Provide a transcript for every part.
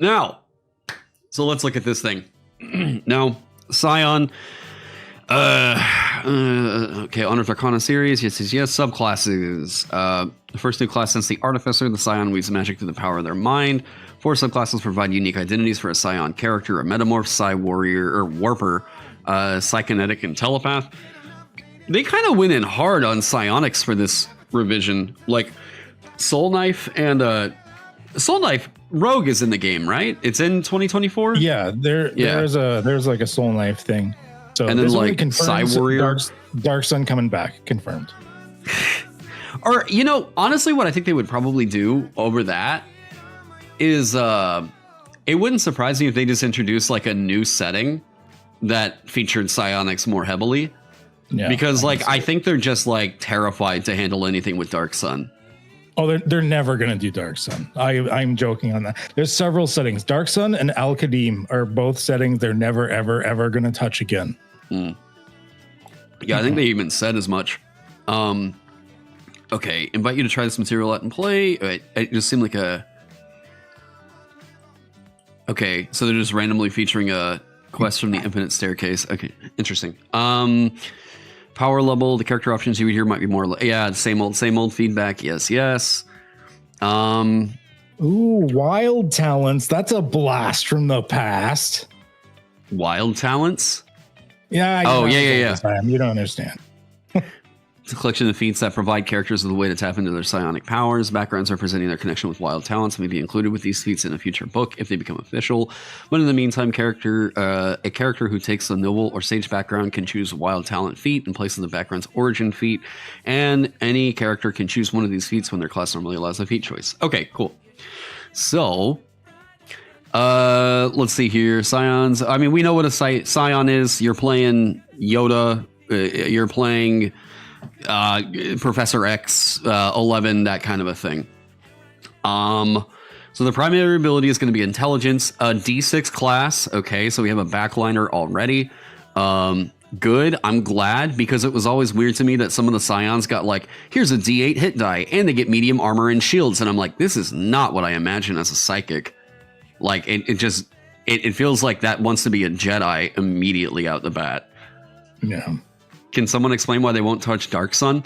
Now, so let's look at this thing. Now, Psion. Okay, Unearthed Arcana series. Yes. Subclasses. The first new class since the Artificer. The Psion weaves magic through the power of their mind. 4 subclasses provide unique identities for a Psion character: a Metamorph, Psi Warrior, or Warper, Psychonetic, and Telepath. They kind of went in hard on Psionics for this revision. Like, Soul Knife and Soul Knife Rogue is in the game, right? It's in 2024. Yeah, there's like a Soul Knife thing. So and then like Psi Warrior, Dark Sun coming back, confirmed. Or honestly, what I think they would probably do over that is it wouldn't surprise me if they just introduced like a new setting that featured Psionics more heavily. Yeah, because I think they're just like terrified to handle anything with Dark Sun. Oh, they're never going to do Dark Sun. I'm joking on that. There's several settings. Dark Sun and Al-Qadim are both settings they're never, ever, ever going to touch again. Mm. Yeah, I think they even said as much. Okay, invite you to try this material out and play. It just seemed like a... Okay, so they're just randomly featuring a quest from the Infinite Staircase. Okay, interesting. Power level, the character options you would hear might be more... Yeah, same old feedback. Yes. Ooh, wild talents. That's a blast from the past. Wild talents? Yeah. Yeah. You don't understand. It's a collection of feats that provide characters with a way to tap into their psionic powers. Backgrounds representing their connection with wild talents may be included with these feats in a future book if they become official. But in the meantime, a character who takes a noble or sage background can choose a wild talent feat in place of the background's origin feat, and any character can choose one of these feats when their class normally allows a feat choice. Okay, cool. So, let's see here. Scions. I mean, we know what a Psion is. You're playing Yoda. You're playing... Professor X 11, that kind of a thing. So the primary ability is going to be intelligence, a D6 class. Okay, so we have a backliner already. Good. I'm glad, because it was always weird to me that some of the Psions got like, here's a D8 hit die and they get medium armor and shields, and I'm like, this is not what I imagine as a psychic. Like it feels like that wants to be a Jedi immediately out the bat. Yeah. Can someone explain why they won't touch Dark Sun?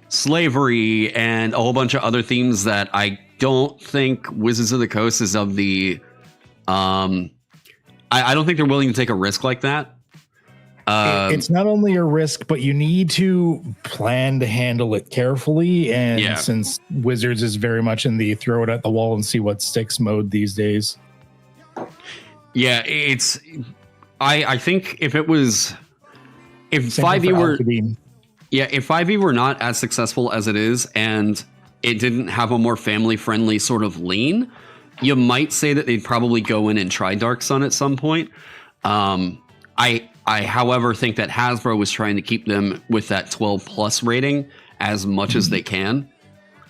Slavery and a whole bunch of other themes that I don't think Wizards of the Coast is of the... I don't think they're willing to take a risk like that. It's not only a risk, but you need to plan to handle it carefully. And since Wizards is very much in the throw it at the wall and see what sticks mode these days. Yeah, I think if it was... If 5e were, if 5e were not as successful as it is, and it didn't have a more family-friendly sort of lean, you might say that they'd probably go in and try Dark Sun at some point. I, however, think that Hasbro was trying to keep them with that 12+ rating as much as they can.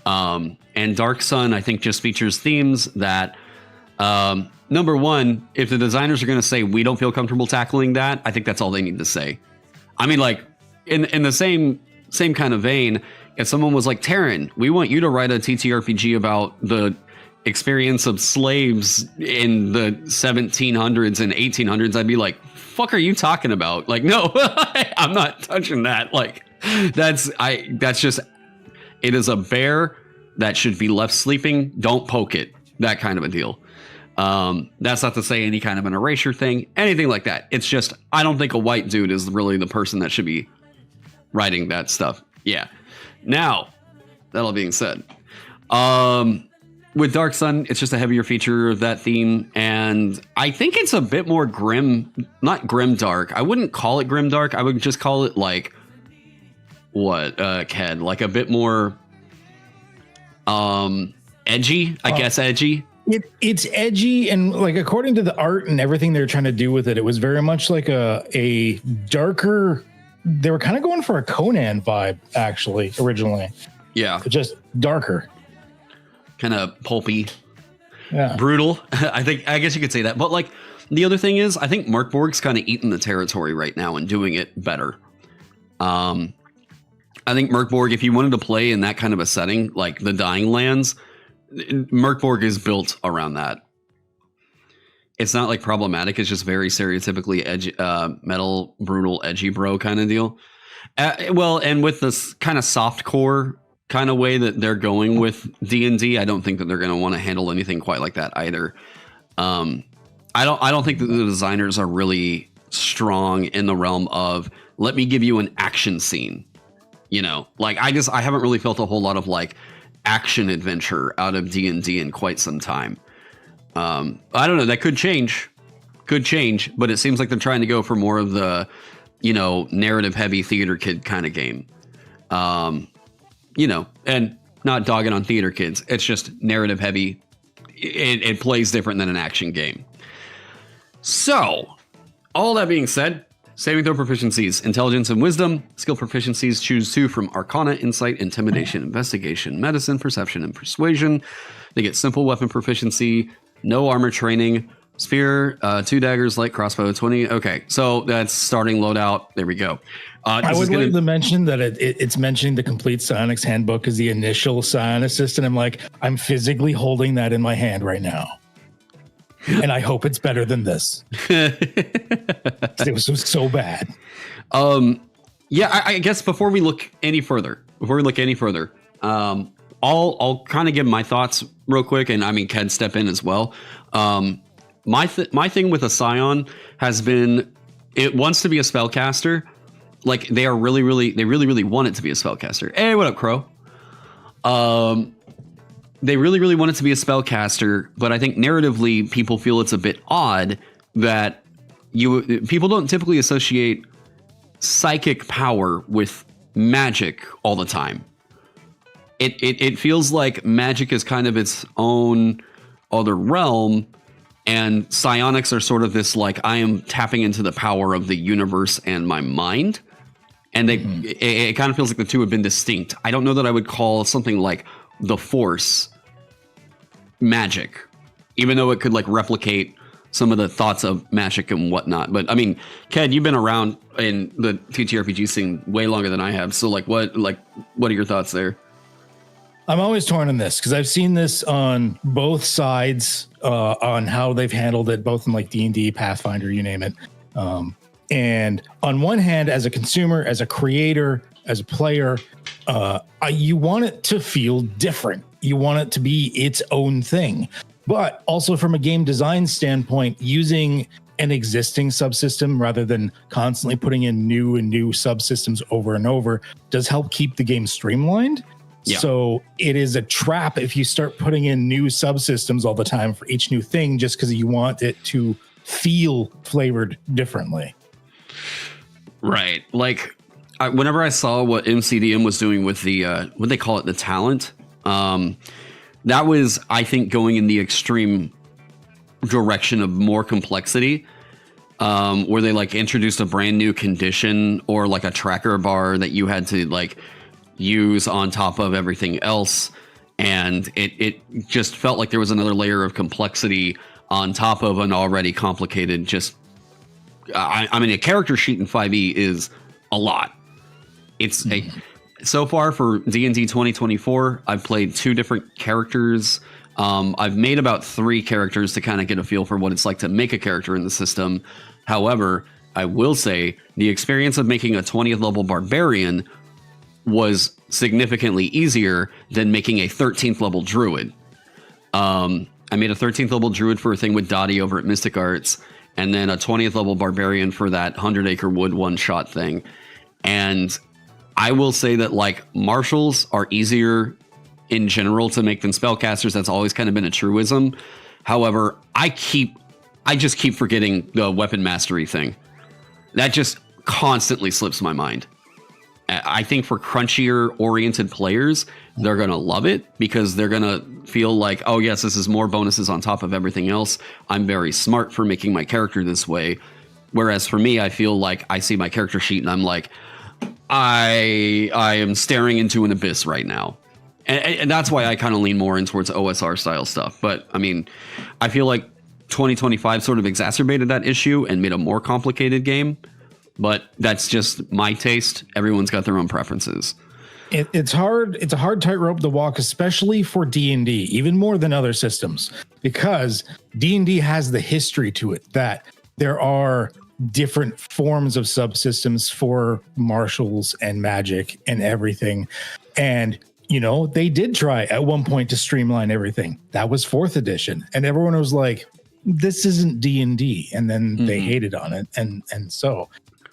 And Dark Sun, I think, just features themes that, number one, if the designers are going to say we don't feel comfortable tackling that, I think that's all they need to say. I mean, like, in the same kind of vein, if someone was like, Taron, we want you to write a TTRPG about the experience of slaves in the 1700s and 1800s, I'd be like, fuck are you talking about? Like, no, I'm not touching that. Like, that's just, it is a bear that should be left sleeping. Don't poke it. That kind of a deal. That's not to say any kind of an erasure thing, anything like that. It's just, I don't think a white dude is really the person that should be writing that stuff. Yeah. Now, that all being said, with Dark Sun, it's just a heavier feature of that theme. And I think it's a bit more grim, not grim dark. I wouldn't call it grim dark. I would just call it like, Ken, like a bit more, edgy, I guess edgy. It's edgy, and like according to the art and everything they're trying to do with it, it was very much like a darker. They were kind of going for a Conan vibe, actually, originally. Yeah, just darker, kind of pulpy, brutal. I guess you could say that. But like the other thing is, I think Mark Borg's kind of eating the territory right now and doing it better. I think Mark Borg, if you wanted to play in that kind of a setting, like the Dying Lands, Merkborg is built around that. it's not like problematic. It's just very stereotypically edgy, metal, brutal, edgy bro kind of deal. Well, and with this kind of soft core kind of way that they're going with D&D, I don't think that they're going to want to handle anything quite like that either. I don't think that the designers are really strong in the realm of, let me give you an action scene. You know, like I haven't really felt a whole lot of like action adventure out of D&D in quite some time. I don't know, that could change, but it seems like they're trying to go for more of the, you know, narrative heavy theater kid kind of game. You know, and not dogging on theater kids. It's just narrative heavy. It plays different than an action game. So all that being said, saving throw proficiencies, intelligence and wisdom. Skill proficiencies, choose 2 from Arcana, Insight, Intimidation, Investigation, Medicine, Perception, and Persuasion. They get simple weapon proficiency, no armor training, spear, 2 daggers, light crossbow, 20. Okay, so that's starting loadout. There we go. I would like to mention that it's mentioning the complete Psionics handbook as the initial Psion assistant. I'm like, I'm physically holding that in my hand right now. And I hope it's better than this. It was so bad. Yeah, I guess before we look any further, I'll kind of give my thoughts real quick, and I mean, Ken, step in as well. My thing with a Psion has been, it wants to be a spellcaster. Like they really want it to be a spellcaster. Hey, what up, Crow? They really want it to be a spellcaster, but I think narratively people feel it's a bit odd that people don't typically associate psychic power with magic all the time. It feels like magic is kind of its own other realm, and psionics are sort of this like, I am tapping into the power of the universe and my mind. And it kind of feels like the two have been distinct. I don't know that I would call something like the Force magic, even though it could like replicate some of the thoughts of magic and whatnot. But I mean, Ked, you've been around in the TTRPG scene way longer than I have. So like, what are your thoughts there? I'm always torn on this because I've seen this on both sides on how they've handled it, both in like D&D, Pathfinder, you name it. And on one hand, as a consumer, as a creator, as a player, you want it to feel different. You want it to be its own thing. But also from a game design standpoint, using an existing subsystem rather than constantly putting in new subsystems over and over does help keep the game streamlined. Yeah. So it is a trap if you start putting in new subsystems all the time for each new thing just because you want it to feel flavored differently. Right. Like whenever I saw what MCDM was doing with the what they call it, the talent, that was, I think, going in the extreme direction of more complexity, where they like introduced a brand new condition or like a tracker bar that you had to like use on top of everything else, and it just felt like there was another layer of complexity on top of an already complicated just I mean, a character sheet in 5e is a lot. It's so far for D&D 2024, I've played 2 different characters. I've made about 3 characters to kind of get a feel for what it's like to make a character in the system. However, I will say the experience of making a 20th level barbarian was significantly easier than making a 13th level druid. I made a 13th level druid for a thing with Dottie over at Mystic Arts, and then a 20th level barbarian for that 100 Acre Wood one-shot thing. And I will say that like martials are easier in general to make than spellcasters. That's always kind of been a truism. However, I just keep forgetting the weapon mastery thing. That just constantly slips my mind. I think for crunchier oriented players, they're going to love it because they're going to feel like, oh yes, this is more bonuses on top of everything else. I'm very smart for making my character this way. Whereas for me, I feel like I see my character sheet and I'm like, I am staring into an abyss right now. And that's why I kind of lean more in towards OSR style stuff. But I mean, I feel like 2025 sort of exacerbated that issue and made a more complicated game. But that's just my taste. Everyone's got their own preferences. It's hard. It's a hard tightrope to walk, especially for D&D, even more than other systems, because D&D has the history to it that there are different forms of subsystems for martials and magic and everything. And, they did try at one point to streamline everything. That was 4th edition. And everyone was like, this isn't D&D. And then they hated on it. And so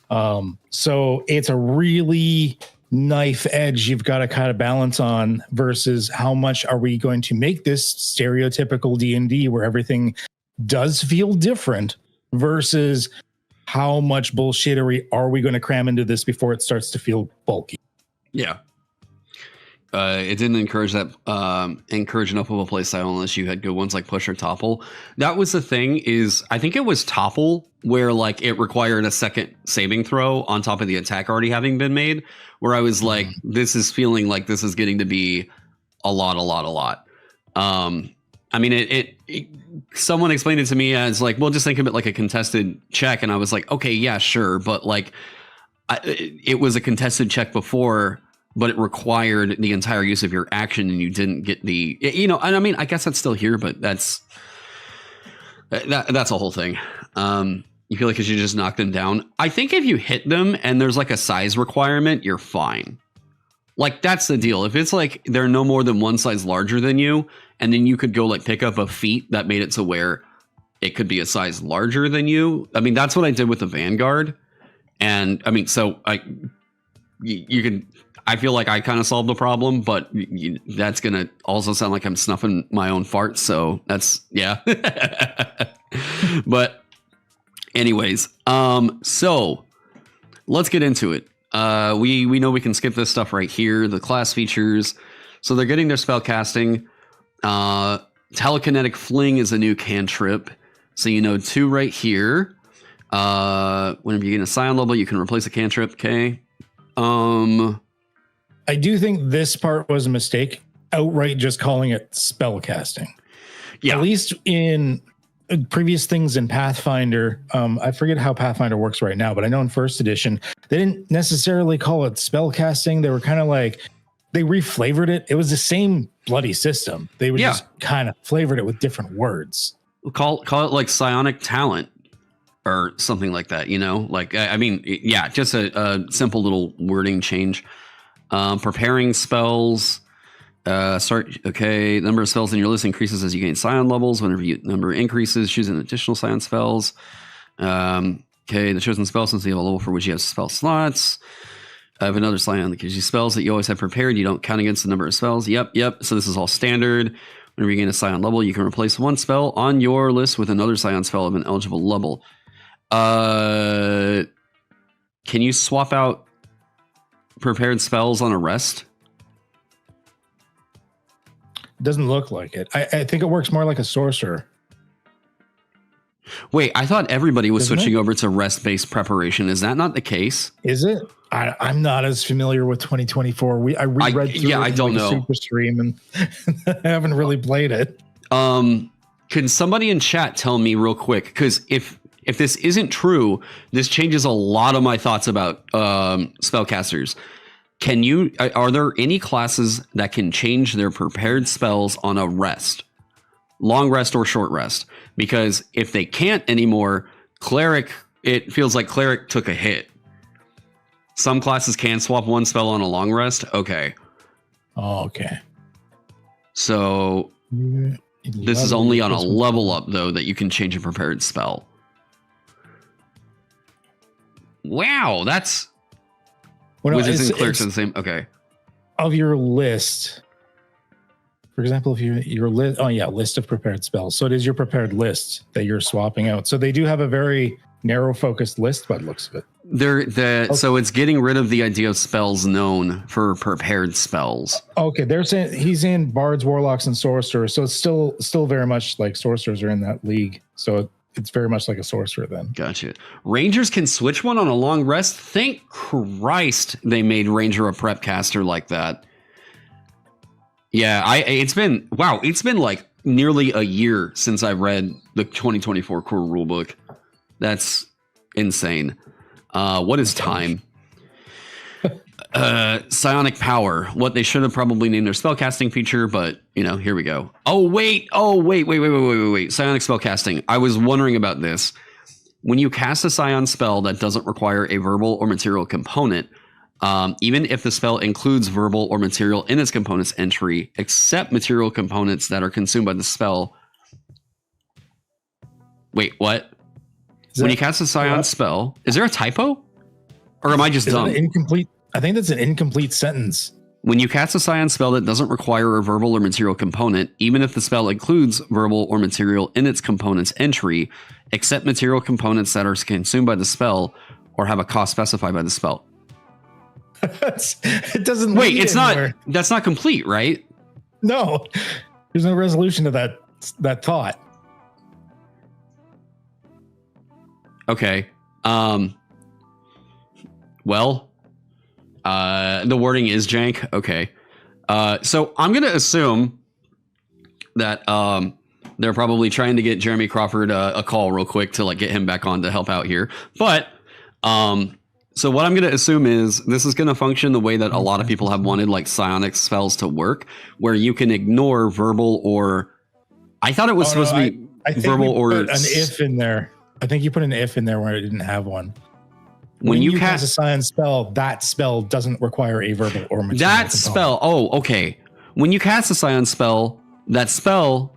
it's a really knife edge you've got to kind of balance on versus how much are we going to make this stereotypical D&D where everything does feel different versus how much bullshittery are we going to cram into this before it starts to feel bulky? Yeah. It didn't encourage enough of a play style unless you had good ones like push or topple. That was the thing is I think it was topple where like it required a second saving throw on top of the attack already having been made, where I was like, this is feeling like this is getting to be a lot. I mean, it someone explained it to me as like, well, just think of it like a contested check. And I was like, okay, yeah, sure. But like it was a contested check before, but it required the entire use of your action and you didn't get and I mean, I guess that's still here, but that's a whole thing. You feel like you should just knock them down. I think if you hit them and there's like a size requirement, you're fine. Like that's the deal. If it's like they're no more than one size larger than you, and then you could go like pick up a feat that made it to where it could be a size larger than you. I mean, that's what I did with the Vanguard. And I mean, so you could, I feel like I kind of solved the problem, but that's going to also sound like I'm snuffing my own farts. So that's, yeah. But anyways, so let's get into it. We know we can skip this stuff right here. The class features. So they're getting their spellcasting. Telekinetic Fling is a new cantrip. So 2 right here. Whenever you get a Psion level, you can replace a cantrip. Okay. I do think this part was a mistake. Outright just calling it spellcasting. Yeah. At least in previous things in Pathfinder, I forget how Pathfinder works right now, but I know in 1st edition, they didn't necessarily call it spellcasting. They were kind of like, they reflavored it. It was the same bloody system. They were just kind of flavored it with different words. Call it like psionic talent or something like that, like, I mean, yeah, just a simple little wording change. Preparing spells. Okay. Number of spells in your list increases as you gain Psion levels. Whenever number increases, choose an additional Psion spells. Okay. The chosen spell, since you have a level for which you have spell slots. I have another Psion that gives you spells that you always have prepared. You don't count against the number of spells. Yep. So this is all standard. Whenever you gain a Psion level, you can replace one spell on your list with another Psion spell of an eligible level. Can you swap out prepared spells on a rest? Doesn't look like it. I think it works more like a sorcerer. Wait, I thought everybody was switching over to rest-based preparation. Is that not the case? Is it? I'm not as familiar with 2024. I reread through I don't know. Super Stream and I haven't really played it. Can somebody in chat tell me real quick? Because if this isn't true, this changes a lot of my thoughts about spellcasters. Are there any classes that can change their prepared spells on a rest? Long rest or short rest? Because if they can't anymore, cleric, it feels like cleric took a hit. Some classes can swap one spell on a long rest. Okay. Oh, okay. So this is only on a level up, though, that you can change a prepared spell. Wow, that's... Wizards and clerics are the same. Okay. Of your list, for example, if your list, list of prepared spells. So it is your prepared list that you're swapping out. So they do have a very narrow focused list by the looks of it. So it's getting rid of the idea of spells known for prepared spells. Okay, they're saying he's in bards, warlocks, and sorcerers. So it's still very much like sorcerers are in that league. So it's very much like a sorcerer then. Gotcha. Rangers can switch one on a long rest. Thank Christ they made Ranger a prep caster like that. Yeah, it's been like nearly a year since I read the 2024 core rulebook. That's insane. What is time? Psionic power. What they should have probably named their spellcasting feature, but here we go. Oh wait. Psionic spellcasting. I was wondering about this. When you cast a Psion spell that doesn't require a verbal or material component, even if the spell includes verbal or material in its components entry, except material components that are consumed by the spell. Wait, what? When you cast a Psion spell, is there a typo? Or am I just dumb? Incomplete. I think that's an incomplete sentence. When you cast a Psion spell that doesn't require a verbal or material component, even if the spell includes verbal or material in its components entry, except material components that are consumed by the spell or have a cost specified by the spell. It doesn't. Wait, it's anywhere. Not. That's not complete, right? No, there's no resolution to that thought. Okay. Well, the wording is jank. Okay. So I'm going to assume that they're probably trying to get Jeremy Crawford a call real quick to like get him back on to help out here. But so what I'm going to assume is this is going to function the way that a lot of people have wanted like psionic spells to work, where you can ignore verbal or I thought it was supposed to be verbal or an if in there. I think you put an if in there where it didn't have one. When you cast a Psion spell, that spell doesn't require a verbal or material that spell. Oh, okay. When you cast a Psion spell, that spell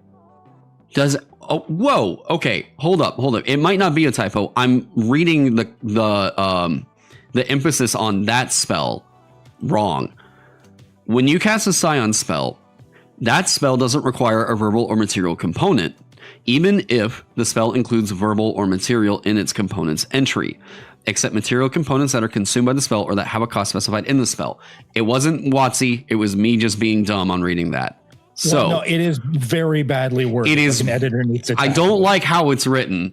does. Oh, whoa. Okay, hold up. It might not be a typo. I'm reading the emphasis on that spell wrong. When you cast a Psion spell, that spell doesn't require a verbal or material component, even if the spell includes verbal or material in its components entry, except material components that are consumed by the spell or that have a cost specified in the spell. It wasn't WotC. It was me just being dumb on reading that. So well, no, it is very badly worded. It is. Like an editor needs to. I don't like how it's written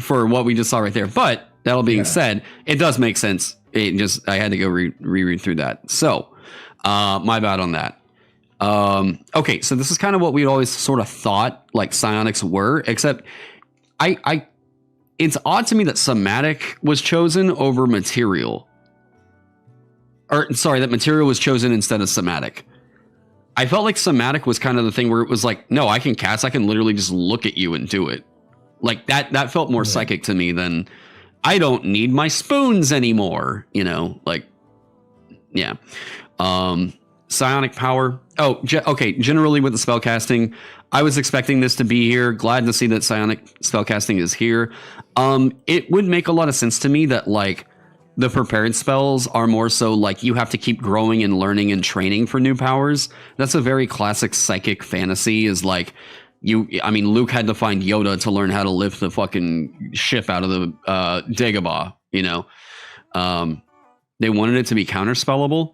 for what we just saw right there. But that all being said, it does make sense. I had to go reread through that. So my bad on that. Okay, so this is kind of what we'd always sort of thought like psionics were, except it's odd to me that somatic was chosen over material. Or sorry, that material was chosen instead of somatic. I felt like somatic was kind of the thing where it was like, no, I can literally just look at you and do it. Like that felt more psychic to me than I don't need my spoons anymore, like, yeah. Psionic power. Oh, okay. Generally with the spellcasting, I was expecting this to be here. Glad to see that psionic spellcasting is here. It would make a lot of sense to me that like the prepared spells are more so like you have to keep growing and learning and training for new powers. That's a very classic psychic fantasy is like Luke had to find Yoda to learn how to lift the fucking ship out of the Dagobah, they wanted it to be counterspellable.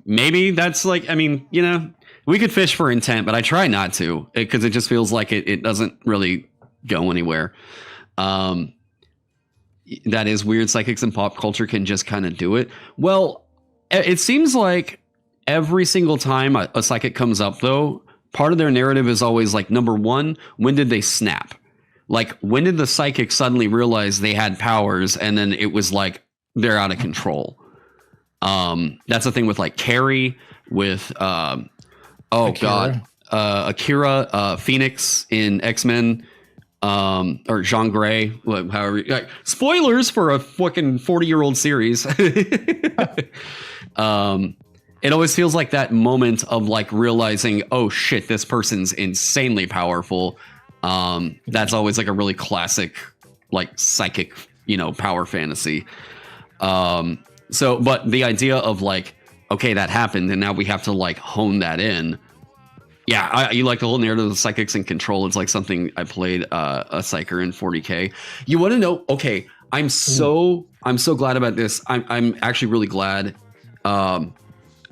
Maybe that's like, we could fish for intent, but I try not to because it just feels like it doesn't really go anywhere. That is weird. Psychics and pop culture can just kind of do it. Well, it seems like every single time a psychic comes up, though, part of their narrative is always like, number one, when did they snap? Like, when did the psychic suddenly realize they had powers and then it was like they're out of control? That's the thing with like Carrie, with Akira, Phoenix in X-Men, or Jean Grey, however. Like, spoilers for a fucking 40-year-old series. It always feels like that moment of like realizing, oh shit, this person's insanely powerful. That's always like a really classic, like psychic, power fantasy. So, but the idea of like, okay, that happened, and now we have to like hone that in. Yeah, you like the whole narrative of psychics and control. It's like something I played a psyker in 40K. You want to know? Okay, I'm so glad about this. I'm actually really glad. I'm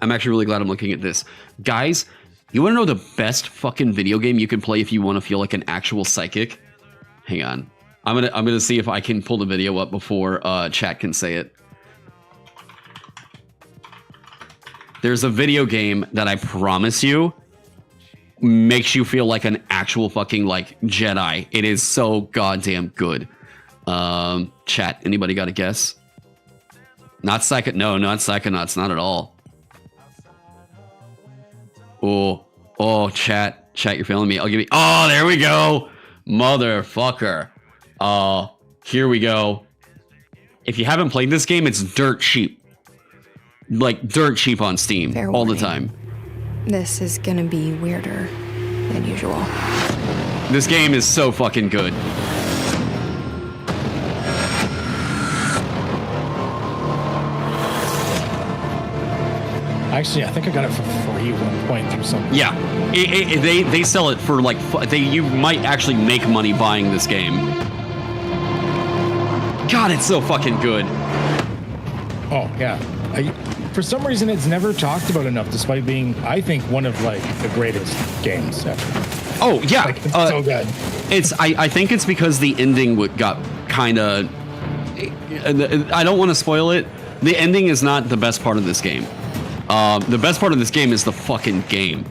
looking at this, guys. You want to know the best fucking video game you can play if you want to feel like an actual psychic? Hang on, I'm gonna see if I can pull the video up before chat can say it. There's a video game that I promise you makes you feel like an actual fucking like Jedi. It is so goddamn good. Chat, anybody got a guess? Not second. No, not Psychonauts. Not at all. Oh, chat, you're feeling me. I'll give you. Oh, there we go, motherfucker. Here we go. If you haven't played this game, it's dirt cheap. Like dirt cheap on Steam all the time. This is gonna be weirder than usual. This game is so fucking good. Actually, I think I got it for free at one point through something. Yeah, they sell it for like you might actually make money buying this game. God, it's so fucking good. Oh yeah, for some reason it's never talked about enough, despite being, I think, one of like the greatest games ever. Oh yeah, like, it's so good. I think it's because the ending got kind of. I don't want to spoil it. The ending is not the best part of this game. The best part of this game is the fucking game.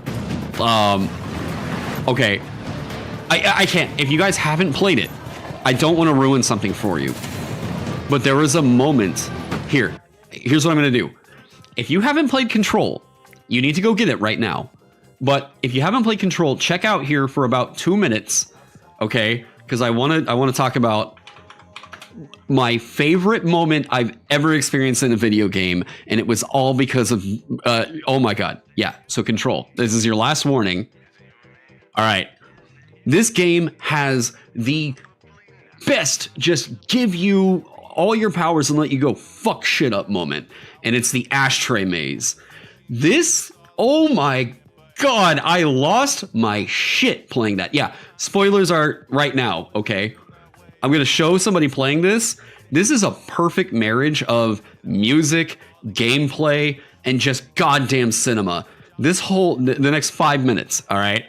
Okay. I can't. If you guys haven't played it, I don't want to ruin something for you. But there is a moment here. Here's what I'm going to do. If you haven't played Control, you need to go get it right now. But if you haven't played Control, check out here for about 2 minutes. Okay? Because I want to talk about my favorite moment I've ever experienced in a video game, and it was all because of oh my god. Yeah, so Control. This is your last warning. All right. This game has the best just give you all your powers and let you go fuck shit up moment, and it's the ashtray maze. This, oh my god, I lost my shit playing that. Yeah, spoilers are right now, okay? I'm going to show somebody playing this. This is a perfect marriage of music, gameplay, and just goddamn cinema. This whole, the next 5 minutes, all right?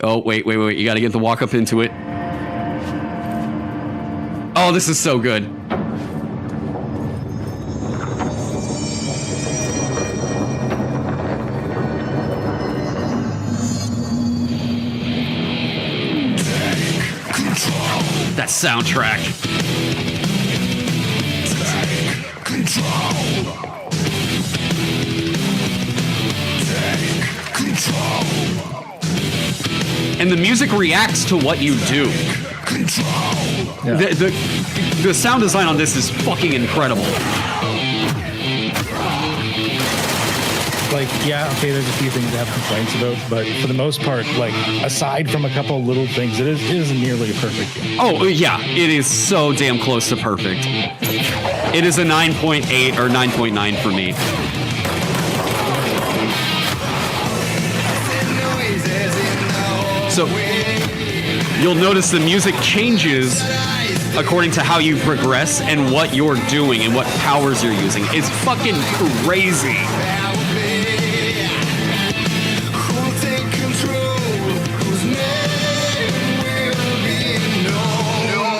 Oh, wait. You got to get the walk up into it. Oh, this is so good. That soundtrack. Take control. Take control. And the music reacts to what you do. Yeah. The sound design on this is fucking incredible. Like, yeah, okay, there's a few things to have complaints about, but for the most part, like, aside from a couple little things, it is nearly a perfect game. Oh, yeah, it is so damn close to perfect. It is a 9.8 or 9.9 for me. So, you'll notice the music changes according to how you progress and what you're doing and what powers you're using. It's fucking crazy.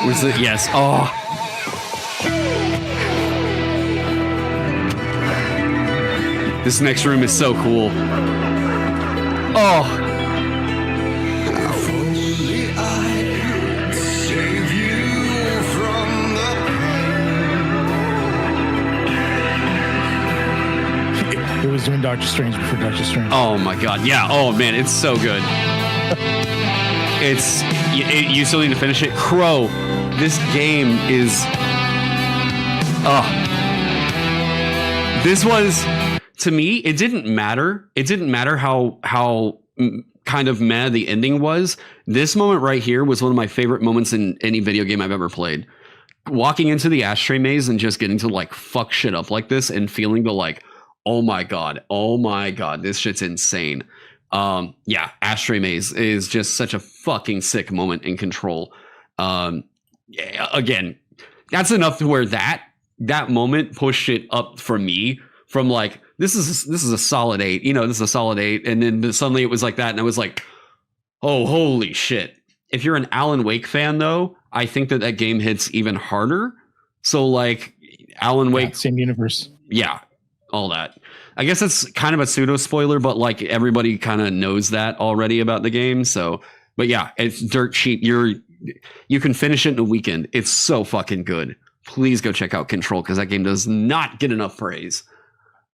Was it? Yes. Oh. This next room is so cool. Oh. It was doing Doctor Strange before Doctor Strange. Oh my god. Yeah. Oh man, it's so good. You still need to finish it. Crow. This game is. This was, to me, it didn't matter. It didn't matter how kind of meh the ending was. This moment right here was one of my favorite moments in any video game I've ever played. Walking into the ashtray maze and just getting to like fuck shit up like this and feeling the like, oh my god, this shit's insane. Yeah, ashtray maze is just such a fucking sick moment in Control. Again, that's enough to where that moment pushed it up for me from like, this is a solid 8, this is a solid 8, and then suddenly it was like that, and I was like, oh, holy shit. If you're an Alan Wake fan though, I think that game hits even harder. So like Alan Wake, same universe, yeah, all that. I guess it's kind of a pseudo spoiler, but like everybody kind of knows that already about the game. So, but yeah, it's dirt cheap. You can finish it in a weekend. It's so fucking good. please go check out Control, because that game does not get enough praise.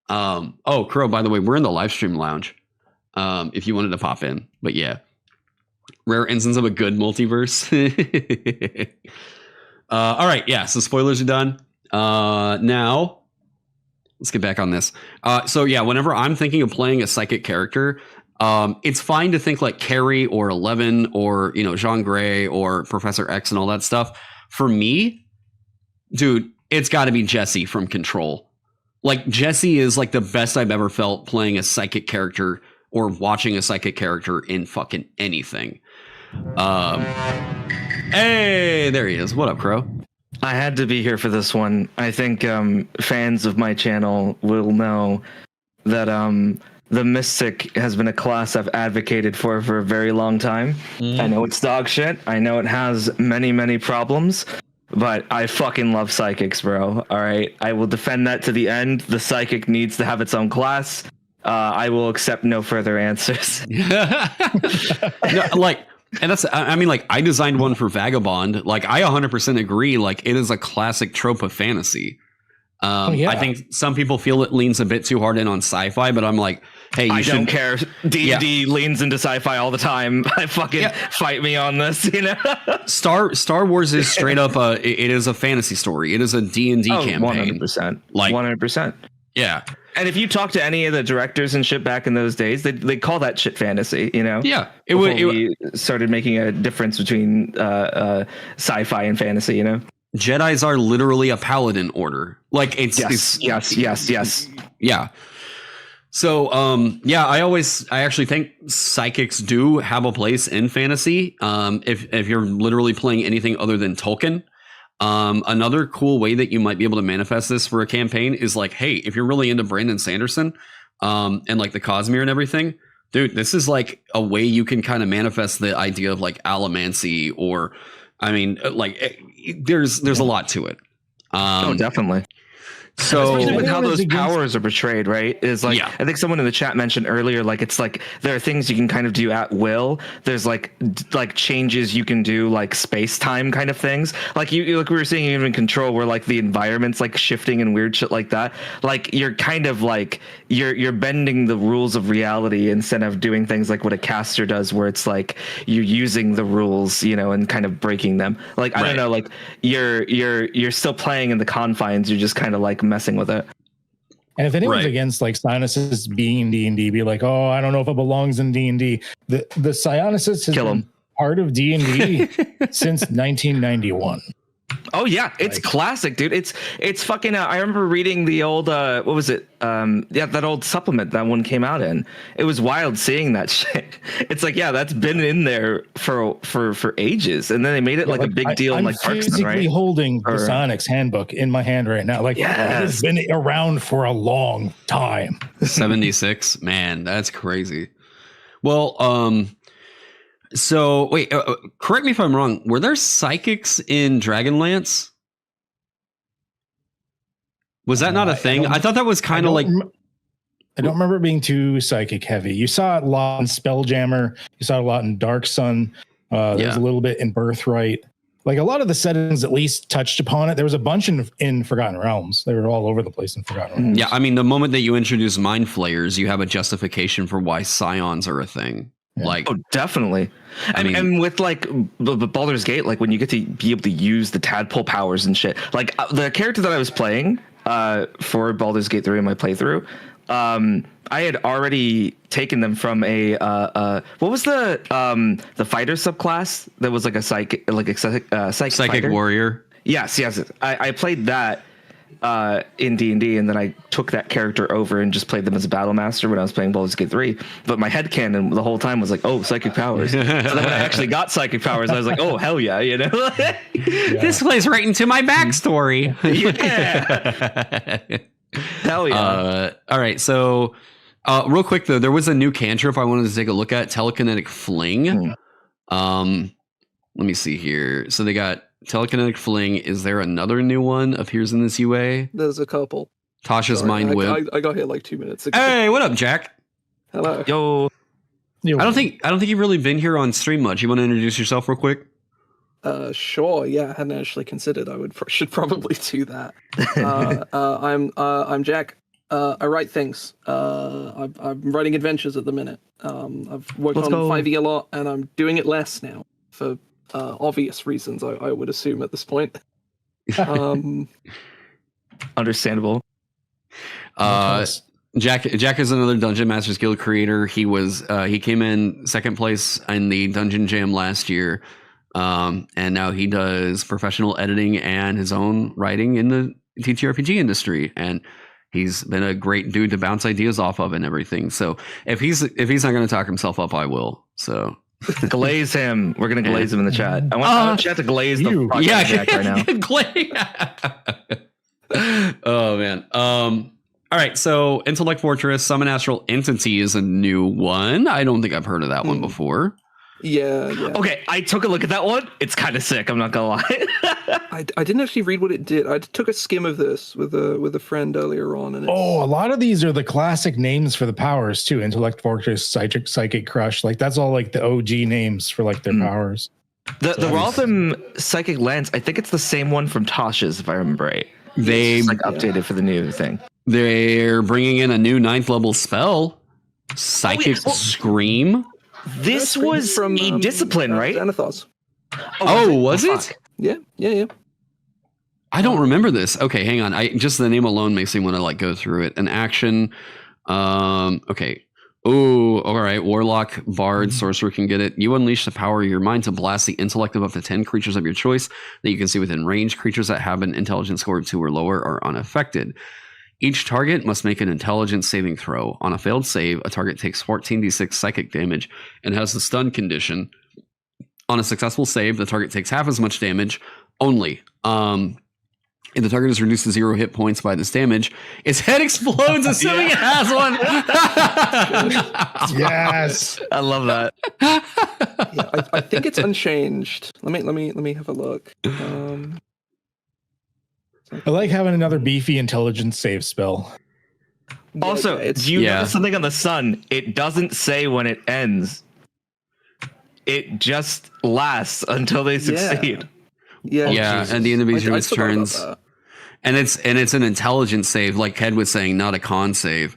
Oh, Crow, by the way, we're in the live stream lounge. If you wanted to pop in, but yeah, rare instance of a good multiverse. All right, yeah. So spoilers are done. Now let's get back on this. So yeah, whenever I'm thinking of playing a psychic character, it's fine to think like Carrie or Eleven or Jean Grey or Professor X and all that stuff. For me, dude, it's got to be Jesse from Control. Like Jesse is like the best I've ever felt playing a psychic character or watching a psychic character in fucking anything. Hey, there he is. What up, Crow? I had to be here for this one. I think fans of my channel will know that the Mystic has been a class I've advocated for a very long time. I know it's dog shit. I know it has many, many problems, but I fucking love psychics, bro. All right. I will defend that to the end. The psychic needs to have its own class. I will accept no further answers. And that's, I mean, like, I designed one for Vagabond. Like, I 100% agree. Like, it is a classic trope of fantasy. I think some people feel it leans a bit too hard in on sci-fi, but I'm like, hey, I don't care. D&D leans into sci-fi all the time. I fucking fight me on this, Star Wars is straight up it is a fantasy story. It is a D&D campaign. 100%. Like 100%. Yeah. And if you talk to any of the directors and shit back in those days, they call that shit fantasy, Yeah. We started making a difference between sci-fi and fantasy, Jedis are literally a paladin order. Like it's yes. Yeah. So I actually think psychics do have a place in fantasy. If you're literally playing anything other than Tolkien. Another cool way that you might be able to manifest this for a campaign is like, hey, if you're really into Brandon Sanderson, and like the Cosmere and everything, dude, this is like a way you can kind of manifest the idea of like allomancy, or, I mean, like there's a lot to it. Oh, definitely. So especially with how those powers are portrayed, right? Is like, I think someone in the chat mentioned earlier, like it's like there are things you can kind of do at will. There's like changes you can do, like space time kind of things. Like you like we were seeing even in Control, where like the environment's like shifting and weird shit like that. Like you're kind of like you're bending the rules of reality instead of doing things like what a caster does, where it's like you're using the rules, and kind of breaking them. Like I don't know, like you're still playing in the confines. You're just kind of like messing with it. And if anyone's against like Psionics being D&D, be like, oh, I don't know if it belongs in D&D. The Psionics has been part of D&D since 1991. Oh yeah, it's classic, dude. It's fucking. I remember reading the old what was it? That old supplement that one came out in. It was wild seeing that shit. It's like, yeah, that's been in there for ages, and then they made it like a big deal. I'm like physically right? holding the Psionics handbook in my hand right now. Like it's been around for a long time. 76, man, that's crazy. Well, so wait, correct me if I'm wrong. Were there psychics in Dragonlance? Was that not a thing? I thought that was kind of like. I don't remember it being too psychic heavy. You saw it a lot in Spelljammer. You saw it a lot in Dark Sun. There's a little bit in Birthright. Like a lot of the settings at least touched upon it. There was a bunch in Forgotten Realms. They were all over the place in Forgotten Realms. Yeah, I mean, the moment that you introduce Mind Flayers, you have a justification for why Psions are a thing. Yeah. Like, oh, definitely. And with like Baldur's Gate, like when you get to be able to use the tadpole powers and shit, like the character that I was playing for Baldur's Gate 3 in my playthrough, I had already taken them from a what was the fighter subclass that was like a psychic psychic warrior. Yes. I played that in D&D, and then I took that character over and just played them as a battle master when I was playing Baldur's Gate 3. But my headcanon the whole time was like, oh, psychic powers. So then when I actually got psychic powers, I was like, oh, hell yeah, This plays right into my backstory. Yeah. Hell yeah. All right, so real quick though, there was a new cantrip I wanted to take a look at, telekinetic fling. Let me see here. So they got telekinetic fling. Is there another new one appears in this UA? There's a couple. Tasha's mind whip. I got here like 2 minutes ago. Hey, what up, Jack? Hello. Yo. I don't think you've really been here on stream much. You want to introduce yourself real quick? Sure. Yeah, I hadn't actually considered. Should probably do that. I'm Jack. I write things. I'm writing adventures at the minute. I've worked on 5e a lot, and I'm doing it less now for obvious reasons. I would assume at this point. Understandable. Jack is another Dungeon Masters Guild creator. He came in second place in the Dungeon Jam last year. And now he does professional editing and his own writing in the TTRPG industry. And he's been a great dude to bounce ideas off of and everything. So if he's not going to talk himself up, I will. So glaze him. We're going to glaze him in the chat. I want chat to glaze the Jack right now. Oh man. All right. So Intellect Fortress, Summon Astral Entity is a new one. I don't think I've heard of that one before. Yeah. Okay, I took a look at that one. It's kind of sick. I'm not gonna lie. I didn't actually read what it did. I took a skim of this with a friend earlier on, and a lot of these are the classic names for the powers too. Intellect Fortress, Psychic Crush, like that's all like the OG names for like their powers. The Raltham Psychic Lance, I think it's the same one from Tosh's, if I remember right. They like updated for the new thing. They're bringing in a new 9th level spell, Psychic Scream. This was from a discipline, right? Xanathos. Was it? Yeah. I don't remember this. Okay, hang on. Just the name alone makes me want to like go through it. An action. Okay. Oh, all right. Warlock, Bard, Sorcerer can get it. You unleash the power of your mind to blast the intellect of up to 10 creatures of your choice that you can see within range. Creatures that have an intelligence score of 2 or lower are unaffected. Each target must make an intelligence saving throw. On a failed save, a target takes 14d6 psychic damage and has the stun condition. On a successful save, the target takes half as much damage only. If the target is reduced to 0 hit points by this damage, its head explodes, assuming it has one. Yes, I love that. I think it's unchanged. Let me have a look. I like having another beefy intelligence save spell. Also, do you notice something on the sun? It doesn't say when it ends. It just lasts until they succeed. Yeah, and the end of each of its turns. And it's an intelligence save, like Ted was saying, not a con save.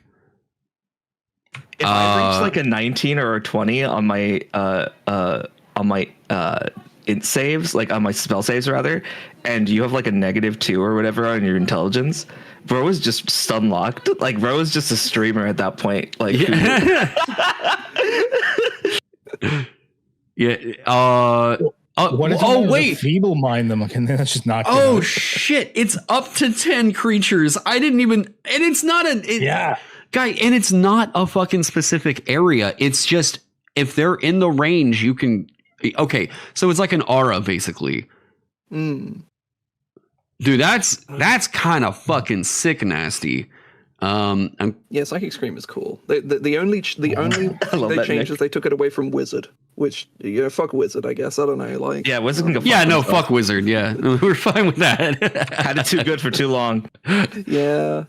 If I reach like a 19 or a 20 on my int saves, like on my spell saves rather, and you have like a -2 or whatever on your intelligence, bro is just stun locked. Like bro is just a streamer at that point. Like wait, feeble mind them, and then that's just not. Oh shit! It's up to 10 creatures. I didn't even, and it's not guy, and it's not a fucking specific area. It's just if they're in the range, you can. Okay, so it's like an aura, basically. Dude, that's kind of fucking sick nasty. Psychic Scream is cool. The only changes they took it away from Wizard, which fuck Wizard, I guess. I don't know, like Wizard can go. Fuck Wizard. Yeah, we're fine with that. Had it too good for too long. Yeah.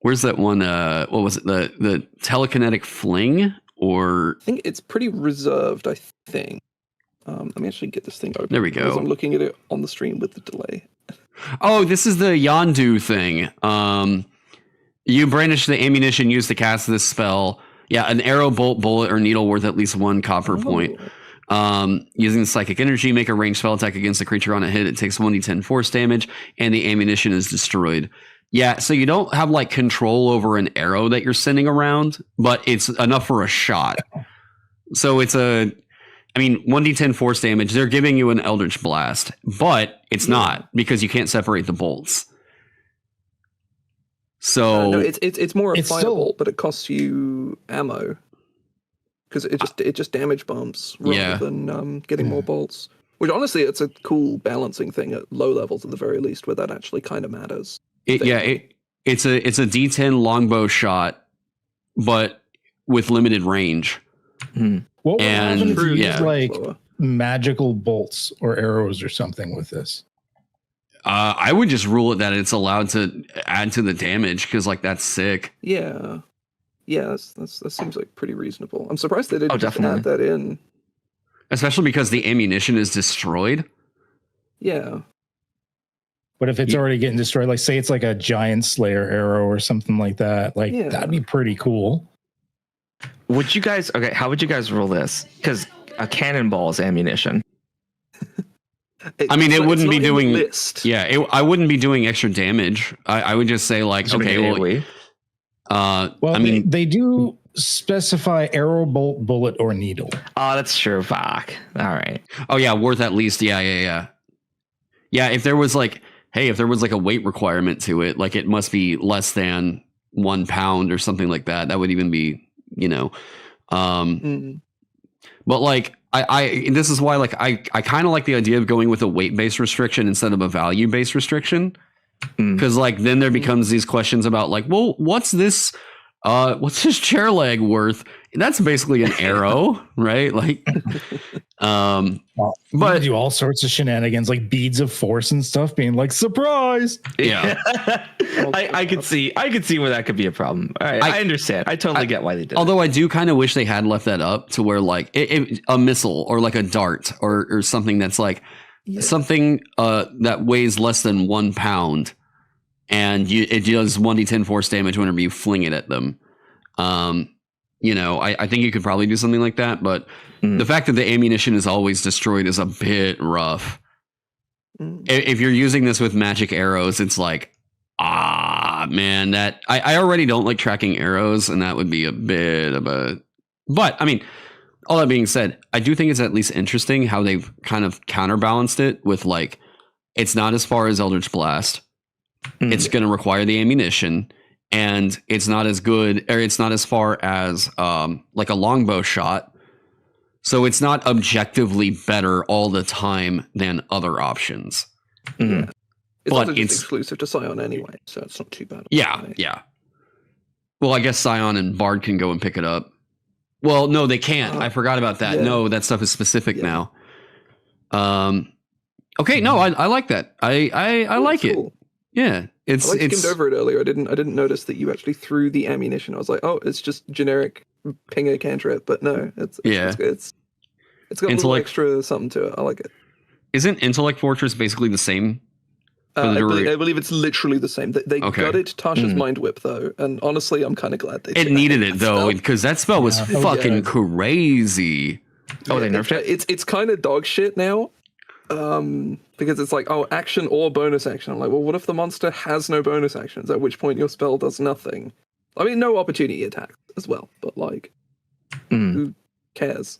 Where's that one? What was it? The telekinetic fling, or I think it's pretty reserved. I think. Let me actually get this thing open. There we go. I'm looking at it on the stream with the delay. Oh, this is the Yondu thing. You brandish the ammunition used to cast this spell. Yeah, an arrow, bolt, bullet, or needle worth at least 1 copper point. Using the psychic energy, make a ranged spell attack against the creature on a hit. It takes 1d10 force damage, and the ammunition is destroyed. Yeah, so you don't have like control over an arrow that you're sending around, but it's enough for a shot. So it's 1d10 force damage. They're giving you an Eldritch Blast, but it's not because you can't separate the bolts. So no, it's more a firebolt, but it costs you ammo because it just damage bumps rather than getting more bolts. Which honestly, it's a cool balancing thing at low levels at the very least, where that actually kind of matters. It's a D10 longbow shot, but with limited range. What would happen if you use like magical bolts or arrows or something with this? I would just rule it that it's allowed to add to the damage because like that's sick. Yeah, that seems like pretty reasonable. I'm surprised they didn't just add that in. Especially because the ammunition is destroyed. Yeah. But if it's already getting destroyed, like say it's like a giant slayer arrow or something like that, like that'd be pretty cool. Would you guys, how would you guys roll this? Because a cannonball is ammunition. I mean, it wouldn't be doing. I wouldn't be doing extra damage. I would just say like, okay, well, I mean, they do specify arrow, bolt, bullet, or needle. Oh, that's true. Fuck. All right. Oh yeah, worth at least. Yeah. If there was like, if there was like a weight requirement to it, like it must be less than 1 pound or something like that. That would even be, but like I this is why like I kind of like the idea of going with a weight-based restriction instead of a value-based restriction, because like then there becomes these questions about like, well, what's this chair leg worth? That's basically an arrow, right? Like, but do all sorts of shenanigans, like beads of force and stuff, being like surprise. Yeah, I could see where that could be a problem. All right, I understand. I totally get why they did. Although I do kind of wish they had left that up to where like a missile or like a dart or something that's like something that weighs less than 1 pound, and it does 1d10 force damage whenever you fling it at them. I think you could probably do something like that, but the fact that the ammunition is always destroyed is a bit rough. If you're using this with magic arrows, it's like, man, that I already don't like tracking arrows, and that would be a bit of a. But I mean, all that being said, I do think it's at least interesting how they've kind of counterbalanced it with like, it's not as far as Eldritch Blast. It's going to require the ammunition. And it's not as good, or it's not as far as like a longbow shot. So it's not objectively better all the time than other options. Yeah. It's also just exclusive to Psion anyway, so it's not too bad. Yeah. Well, I guess Psion and Bard can go and pick it up. Well, no, they can't. I forgot about that. Yeah. No, that stuff is specific now. Okay, no, I like that. I like it. Cool. Yeah. I skimmed over it earlier. I didn't notice that you actually threw the ammunition. I was like, oh, it's just generic pinger cantrip, but no, it's got a little extra something to it. I like it. Isn't Intellect Fortress basically the same? I believe it's literally the same. They gutted Tasha's Mind Whip though, and honestly, I'm kind of glad they did. It needed it though, because that spell was fucking crazy. Oh, they nerfed it. It's kind of dog shit now. Because it's like, action or bonus action. I'm like, well, what if the monster has no bonus actions, at which point your spell does nothing? I mean, no opportunity attacks as well, but like, who cares?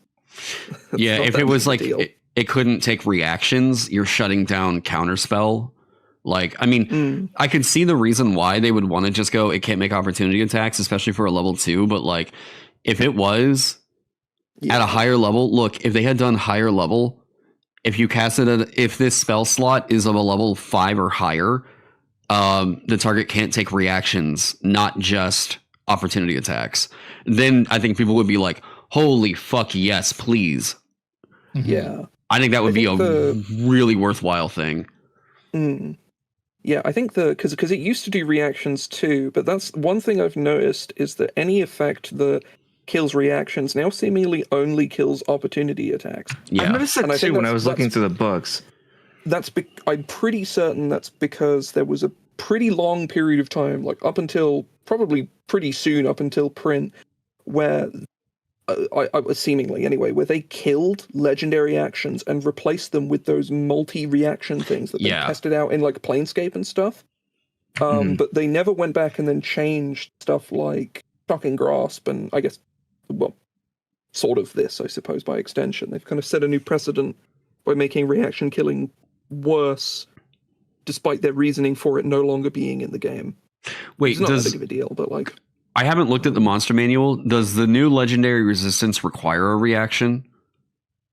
Yeah, if it was like, it couldn't take reactions, you're shutting down counterspell. Like, I mean, I could see the reason why they would want to just go, it can't make opportunity attacks, especially for a level 2, but like, if it was at a higher level, look, if they had done higher level, if you cast it if this spell slot is of a level 5 or higher, the target can't take reactions, not just opportunity attacks. Then I think people would be like, holy fuck, yes, please. Yeah. I think that would be a really worthwhile thing. Yeah, I think because it used to do reactions too, but that's one thing I've noticed is that any effect that kills reactions now seemingly only kills opportunity attacks. Yeah, I noticed that too when I was looking through the books. I'm pretty certain that's because there was a pretty long period of time, like up until probably pretty soon up until print, where I was seemingly anyway, where they killed legendary actions and replaced them with those multi-reaction things that they tested out in like Planescape and stuff. But they never went back and then changed stuff like Shocking Grasp and I guess, well, sort of this, I suppose, by extension. They've kind of set a new precedent by making reaction killing worse, despite their reasoning for it no longer being in the game. Wait, it's not that big of a deal, but like... I haven't looked at the monster manual. Does the new legendary resistance require a reaction?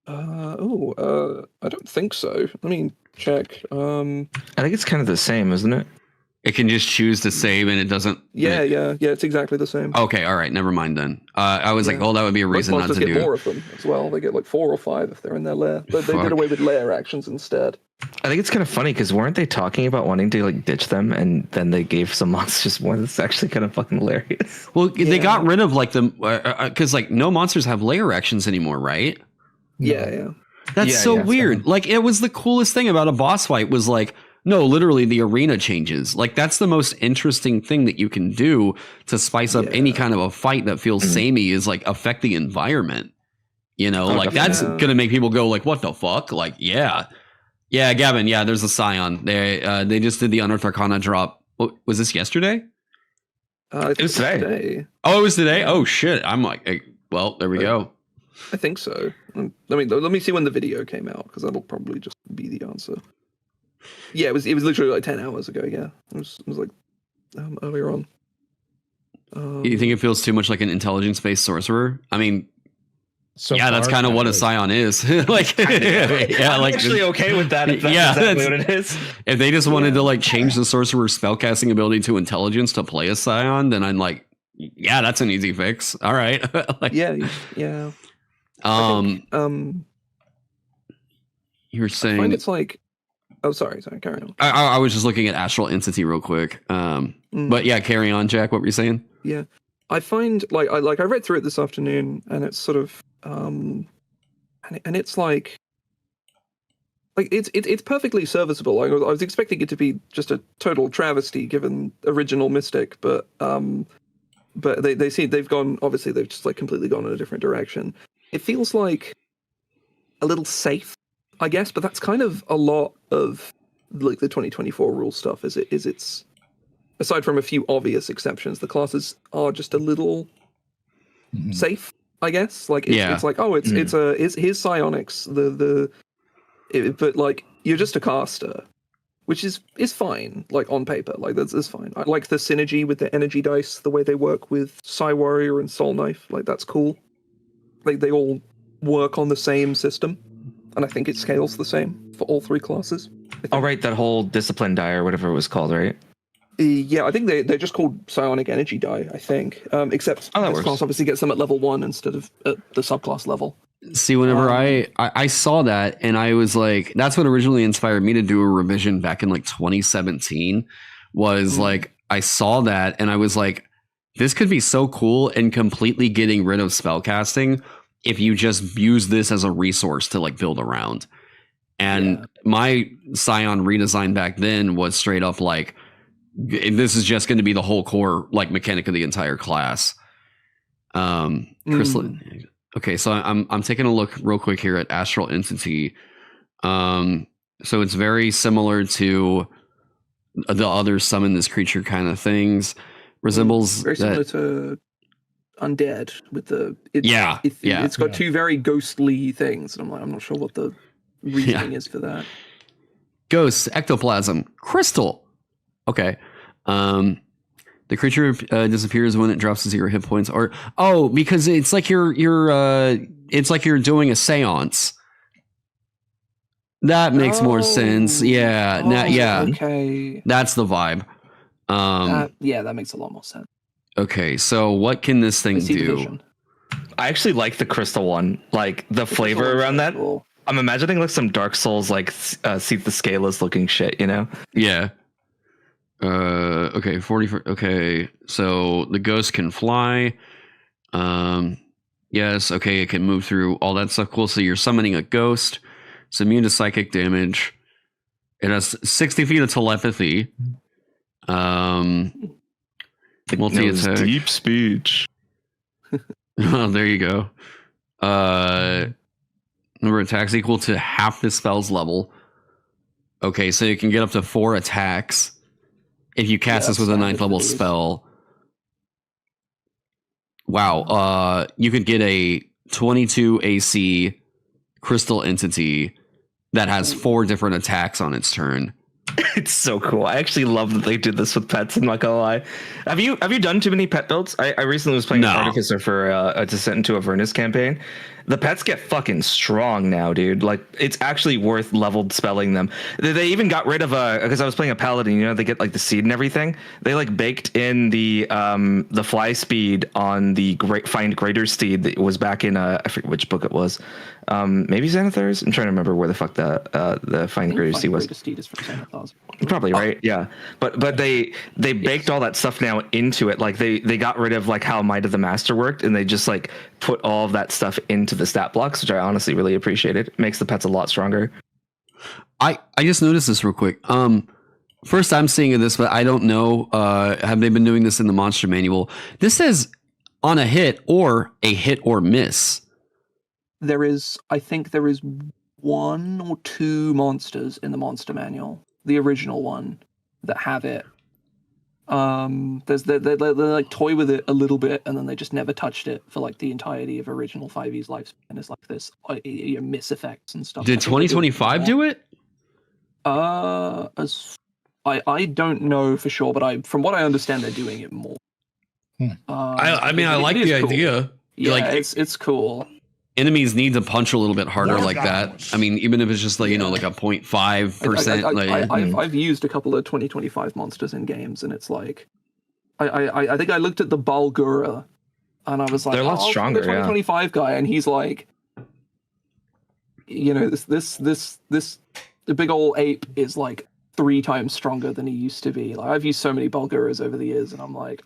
I don't think so. Let me check. I think it's kind of the same, isn't it? It can just choose to save and it doesn't... Yeah, it's exactly the same. Okay, all right, never mind then. I was like, oh, that would be a reason not to do it. Most monsters get more of them as well. They get like 4 or 5 if they're in their lair. But they did away with lair actions instead. I think it's kind of funny because weren't they talking about wanting to like ditch them and then they gave some monsters one that's actually kind of fucking hilarious. Well, they got rid of like the... Because like no monsters have lair actions anymore, right? Yeah. That's so weird. Like, it was the coolest thing about a boss fight was like, no, literally the arena changes. Like, that's the most interesting thing that you can do to spice up any kind of a fight that feels samey, is like affect the environment. You know, like that's gonna make people go like, what the fuck? Like, yeah, Gavin, there's a Psion. They just did the Unearthed Arcana drop. What, was this yesterday? It was today. Oh, it was today. Oh shit! I'm like, hey, well, there we go. I think so. Let me see when the video came out, because that'll probably just be the answer. Yeah, it was literally like 10 hours ago. Yeah, it was like earlier on. You think it feels too much like an intelligence-based sorcerer? I mean, so that's kind of what a Psion is. Like, I'm like actually okay with that. If that's exactly what it is. If they just wanted to like change the sorcerer's spellcasting ability to intelligence to play a Psion, then I'm like, yeah, that's an easy fix. All right. Like, yeah. you were saying, I find it's like, oh, sorry, carry on. I was just looking at Astral Entity real quick. But yeah, carry on, Jack. What were you saying? Yeah, I find I read through it this afternoon, and it's sort of and it's like it's perfectly serviceable. I was expecting it to be just a total travesty given original Mystic, but they see they've just like completely gone in a different direction. It feels like a little safe, I guess, but that's kind of a lot of like the 2024 rule stuff. It's aside from a few obvious exceptions, the classes are just a little safe, I guess. Like it's like, oh, it's here's Psionics, but like you're just a caster, which is fine, like on paper, like that's fine. I like the synergy with the energy dice, the way they work with Psi Warrior and Soul Knife, like that's cool. Like they all work on the same system, and I think it scales the same for all three classes. Oh, right, that whole discipline die or whatever it was called, right? Yeah, I think they're just called Psionic Energy Die, I think. Except this class obviously gets them at level 1 instead of at the subclass level. See, whenever I saw that, and I was like, that's what originally inspired me to do a revision back in like 2017, was like, I saw that and I was like, this could be so cool, and completely getting rid of spellcasting if you just use this as a resource to like build around. And my Psion redesign back then was straight up like, this is just going to be the whole core like mechanic of the entire class. Crystalline. Okay, so I'm taking a look real quick here at Astral Entity. So it's very similar to the other summon this creature kind of things. Resembles very similar to Undead with the it's got two very ghostly things, and I'm not sure what the reasoning is for that. Ghosts, ectoplasm, crystal. Okay. The creature disappears when it drops to 0 hit points, or because it's like you're doing a seance. That makes more sense. Yeah. Okay. That's the vibe. That makes a lot more sense. Okay, so what can this thing do? I actually like the crystal one, like the flavor around that. Cool. I'm imagining like some Dark Souls, like Seath the Scaleless looking shit, you know? Yeah. Okay, 40. Okay, so the ghost can fly. Yes. Okay, it can move through all that stuff. Cool. So you're summoning a ghost. It's immune to psychic damage. It has 60 feet of telepathy. Multi-attack. Deep speech. Oh, there you go. Number of attacks equal to half the spell's level. Okay, so you can get up to 4 attacks if you cast this with a 9th level spell. Wow. You could get a 22 AC crystal entity that has 4 different attacks on its turn. It's so cool. I actually love that they did this with pets. I'm not gonna lie. Have you done too many pet builds? I recently was playing Artificer for a Descent into Avernus campaign. The pets get fucking strong now, dude. Like, it's actually worth leveled spelling them. They even got rid of because I was playing a paladin. You know, they get like the seed and everything. They like baked in the fly speed on the find greater steed that was back in I forget which book it was. Maybe Xanathars. I'm trying to remember where the fuck the Find Greatest Steed was. Steed is from Xanathars. Probably right. Yeah, but they baked all that stuff now into it. Like they got rid of like how Might of the Master worked, and they just like put all of that stuff into the stat blocks, which I honestly really appreciated. It makes the pets a lot stronger. I just noticed this real quick. First I'm seeing of this, but I don't know. Have they been doing this in the monster manual? This says on a hit or a hit or miss. I think there is 1 or 2 monsters in the monster manual, the original one, that have it. They like toy with it a little bit, and then they just never touched it for like the entirety of original 5e's lifespan. It's like this miss effects and stuff. Did 2025 do it? As I don't know for sure, but from what I understand, they're doing it more. I mean, I like the idea. Yeah, like, it's cool. Enemies need to punch a little bit harder like that. I mean, even if it's just like, like a 0.5%. I've used a couple of 2025 monsters in games, and it's like, I think I looked at the Balgura, and I was like, they're a lot stronger. The 2025 guy, and he's like, the big old ape is like 3 times stronger than he used to be. Like, I've used so many Balguras over the years, and I'm like,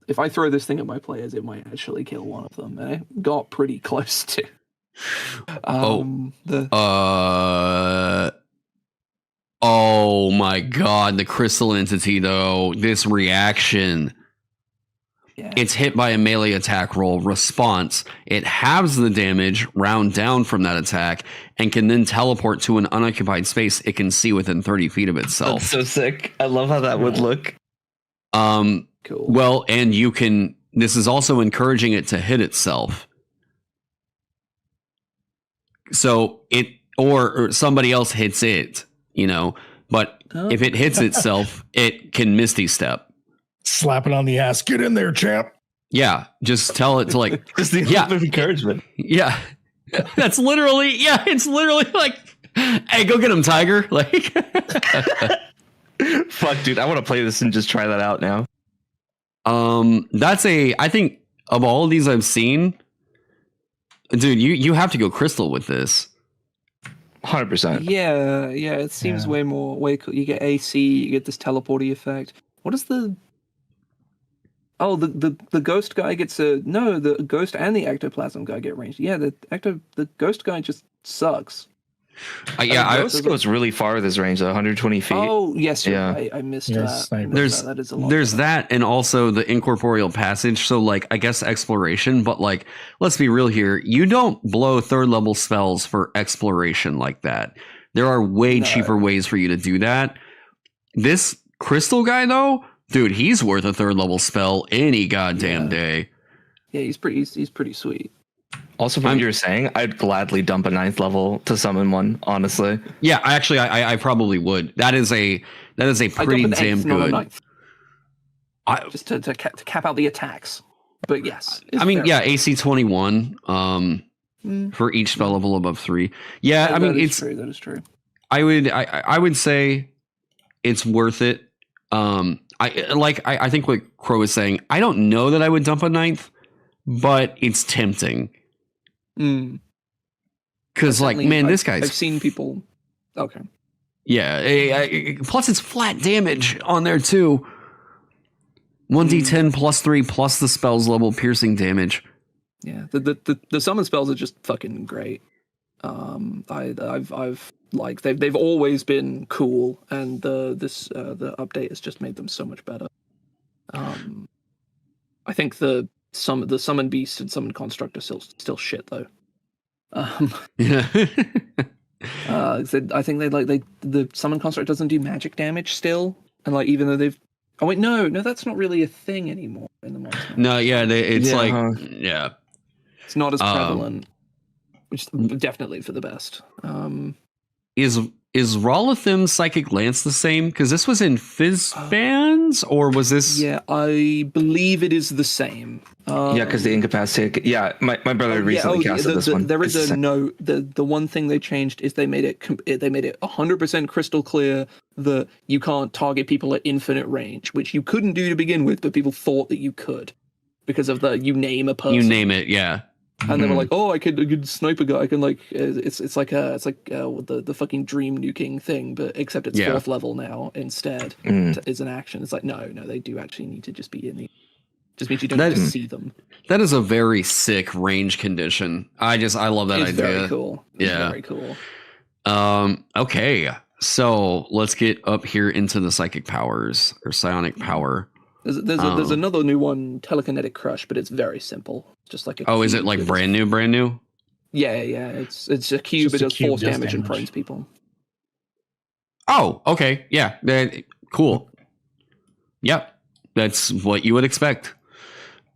if I throw this thing at my players, it might actually kill one of them. And it got pretty close to. Oh my god, the crystal entity though. This reaction. Yeah. It's hit by a melee attack roll. Response. It halves the damage round down from that attack and can then teleport to an unoccupied space it can see within 30 feet of itself. That's so sick. I love how that would look. Cool. Well, and you can. This is also encouraging it to hit itself. So it or somebody else hits it, But if it hits itself, it can Misty Step. Slap it on the ass. Get in there, champ. Yeah, just tell it to like. Just the encouragement. Yeah, that's literally. Yeah, it's literally like, hey, go get him, Tiger. Like. Fuck, dude, I want to play this and just try that out now. I think of all of these I've seen, dude, you have to go crystal with this. 100%. Yeah, it seems way cool. You get AC, you get this teleporty effect. What is the ghost guy gets the ghost and the ectoplasm guy get ranged. Yeah, the ghost guy just sucks. Ghost goes really far with his range, though, 120 feet. Oh, yes, I missed that. That is a lot. There's better. That, and also the incorporeal passage. So, like, I guess exploration, but like, let's be real here. You don't blow 3rd level spells for exploration like that. There are way cheaper ways for you to do that. This crystal guy, though, dude, he's worth a 3rd level spell any goddamn day. Yeah, he's pretty sweet. Also, from what you were saying, I'd gladly dump a 9th level to summon one, honestly. Yeah, I probably would. That is a pretty damn good. Just to cap out the attacks. But yes. I mean, fair. AC 21 for each spell level above 3. Yeah, I mean, it's true. That is true. I would say it's worth it. I think what Crow is saying, I don't know that I would dump a 9th, but it's tempting. Because this guy's. I've seen people. Okay. Yeah. Plus, it's flat damage on there too. 1d10 plus 3 plus the spell's level piercing damage. Yeah. The summon spells are just fucking great. I've like they've always been cool, and the update has just made them so much better. I think the summon beast and summon construct are still shit though. Yeah. I think the summon construct doesn't do magic damage still, and like even though they've no, that's not really a thing anymore in the monster. No, yeah, it's it's not as prevalent, which is definitely for the best. Is Rolathim's Psychic Lance the same? Because this was in Fizzbands, or was this? Yeah, I believe it is the same. Because the incapacitate. Yeah, my brother recently casted this one. There is the one thing they changed is they made it 100% crystal clear that you can't target people at infinite range, which you couldn't do to begin with, but people thought that you could because of you name a person. You name it, yeah. And they were like, "Oh, I could snipe a guy. I can like it's like the fucking dream nuking thing, but except it's 4th level now instead. Is an action. It's like no, they do actually need to just be in the. Just means you don't get to see them. That is a very sick range condition. I love that idea. Very cool. It's very cool. Okay, so let's get up here into the psychic powers or psionic power. There's another new one, telekinetic crush, but it's very simple. Just like is it like brand new? Yeah. It's a cube. It does force damage and prone people. Oh, okay, yeah, cool. Yep, that's what you would expect.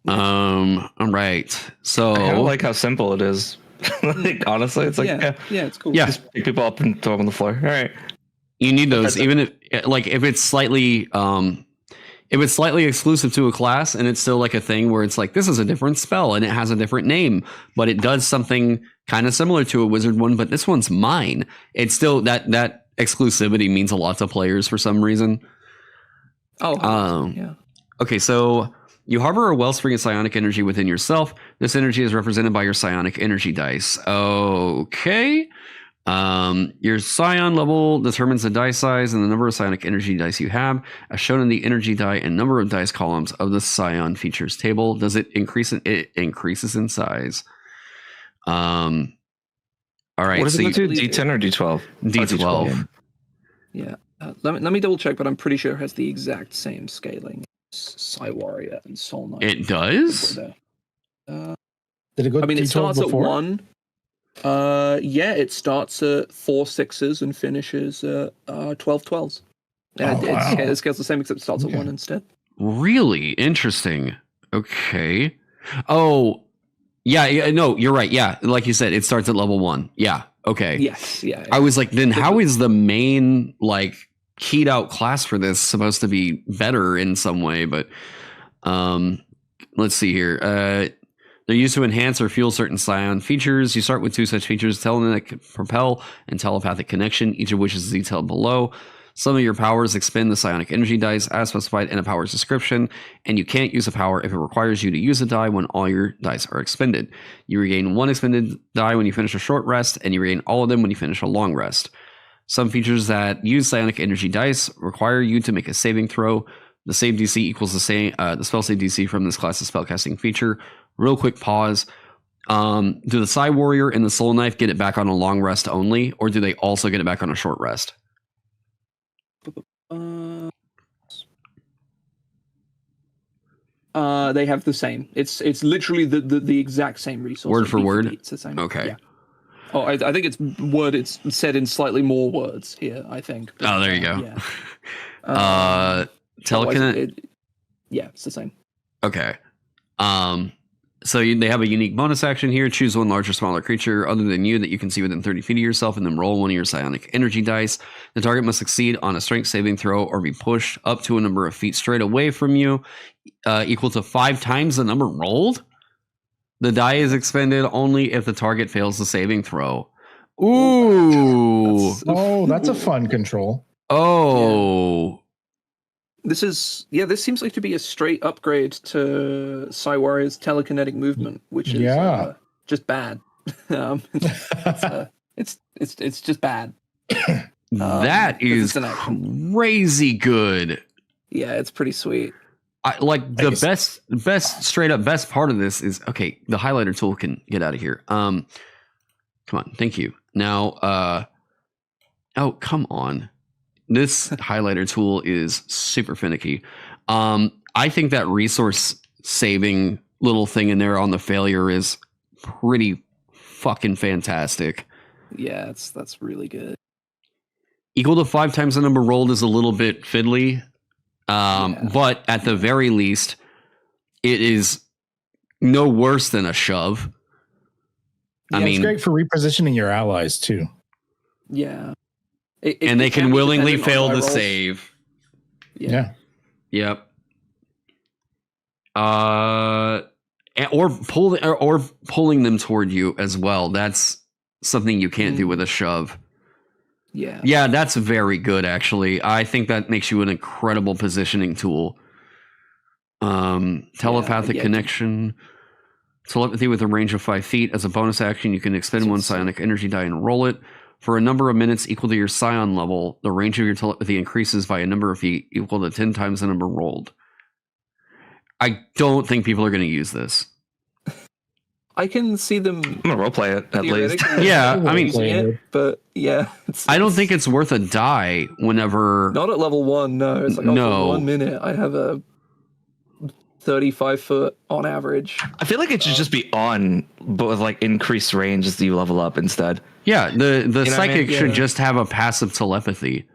All right. So I kind of like how simple it is. Like honestly, it's like yeah, it's cool. Yeah, just pick people up and throw them on the floor. All right. You need those, even if it's slightly exclusive to a class, and it's still like a thing where it's like this is a different spell and it has a different name, but it does something kind of similar to a wizard one, but this one's mine. It's still that exclusivity means a lot to players for some reason. Yeah. Okay, so you harbor a wellspring of psionic energy within yourself. This energy is represented by your psionic energy dice. Okay. Your psion level determines the dice size and the number of psionic energy dice you have, as shown in the energy die and number of dice columns of the psion features table. Does it increase? It increases in size. All right. What does it do? D10 or D12? D12. Yeah. Let me double check, but I'm pretty sure it has the exact same scaling as Psi Warrior and Soul Knight. It does? Did it go? It starts at 1. It starts at 4 6s and finishes at 12 12s. It scales the same, except it starts at 1 instead. Really interesting. Okay. Oh, yeah. No, you're right. Yeah, like you said, it starts at level 1. Yeah. Okay. Yes. Yeah. I was like, then how is the main like keyed out class for this supposed to be better in some way? But let's see here. They're used to enhance or fuel certain psion features. You start with 2 such features: telekinetic propel and telepathic connection, each of which is detailed below. Some of your powers expend the psionic energy dice as specified in a power's description, and you can't use a power if it requires you to use a die when all your dice are expended. You regain 1 expended die when you finish a short rest, and you regain all of them when you finish a long rest. Some features that use psionic energy dice require you to make a saving throw. The save DC equals the spell save DC from this class's spellcasting feature. Real quick pause. Do the Psi Warrior and the Soul Knife get it back on a long rest only, or do they also get it back on a short rest? They have the same. It's literally the exact same resource. Word for word? It's the same. Okay. Yeah. Oh, I think it's said in slightly more words here, I think. But, oh, there you go. Yeah. Telekinetic. Yeah, it's the same. Okay. So they have a unique bonus action here. Choose one larger, smaller creature other than you that you can see within 30 feet of yourself, and then roll one of your psionic energy dice. The target must succeed on a strength saving throw or be pushed up to a number of feet straight away from you, equal to 5 times the number rolled. The die is expended only if the target fails the saving throw. Ooh. That's a fun control. Oh. Yeah. This seems like to be a straight upgrade to Psi Warrior's telekinetic movement, which is just bad. It's just bad. That is crazy good. Yeah, it's pretty sweet. Best straight up best part of this is okay. The highlighter tool can get out of here. Come on, thank you. Now, oh come on. This highlighter tool is super finicky. I think that resource saving little thing in there on the failure is pretty fucking fantastic. Yeah, that's really good. Equal to 5 times the number rolled is a little bit fiddly. But at the very least, it is no worse than a shove. Yeah, I mean, it's great for repositioning your allies too. Yeah. And they can willingly fail to save. Yeah. Yep. Or pulling them toward you as well. That's something you can't do with a shove. Yeah. Yeah, that's very good, actually. I think that makes you an incredible positioning tool. Telepathic connection. Telepathy with a range of 5 feet. As a bonus action, you can expend one psionic energy die and roll it. For a number of minutes equal to your psion level, the range of your telepathy increases by a number of feet equal to 10 times the number rolled. I don't think people are going to use this. I can see them. I'm gonna roleplay it at least. Yeah, I mean, it, but yeah, I don't think it's worth a die whenever. Not at level 1. No, it's like for 1 minute. I have a 35 foot on average. I feel like it should just be on, but with like increased range as you level up instead. Yeah, the psychic should just have a passive telepathy.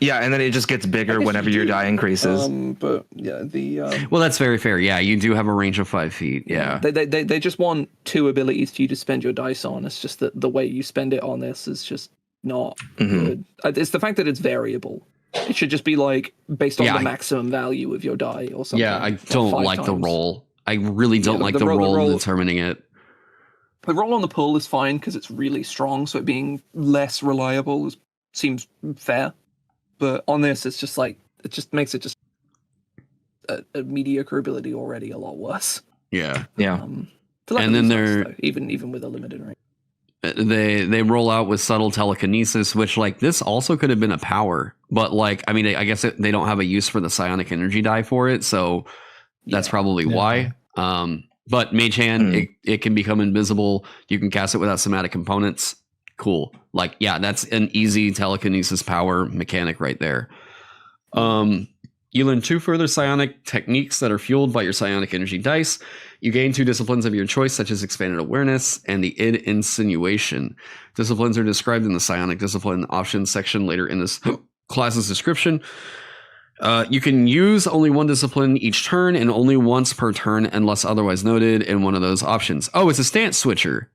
Yeah, and then it just gets bigger whenever your die increases. But yeah, well, that's very fair. Yeah, you do have a range of 5 feet. Yeah, they just want 2 abilities for you to spend your dice on. It's just that the way you spend it on this is just not good. It's the fact that it's variable. It should just be like based on the maximum value of your die or something. Yeah, I don't like the roll. I really don't like the roll determining it. The roll on the pull is fine because it's really strong, so it being less reliable seems fair. But on this, it's just like it just makes it just a mediocre ability already a lot worse. Yeah, yeah. And then they're even with a limited range. They roll out with subtle telekinesis, which like this also could have been a power, but like I mean I guess they don't have a use for the psionic energy die for it, so that's probably why. But Mage Hand, it can become invisible. You can cast it without somatic components. Cool. Like, yeah, that's an easy telekinesis power mechanic right there. You learn 2 further psionic techniques that are fueled by your psionic energy dice. You gain 2 disciplines of your choice, such as expanded awareness and the id insinuation. Disciplines are described in the psionic discipline options section later in this class's description. You can use only 1 discipline each turn and only once per turn unless otherwise noted in one of those options. Oh, it's a stance switcher.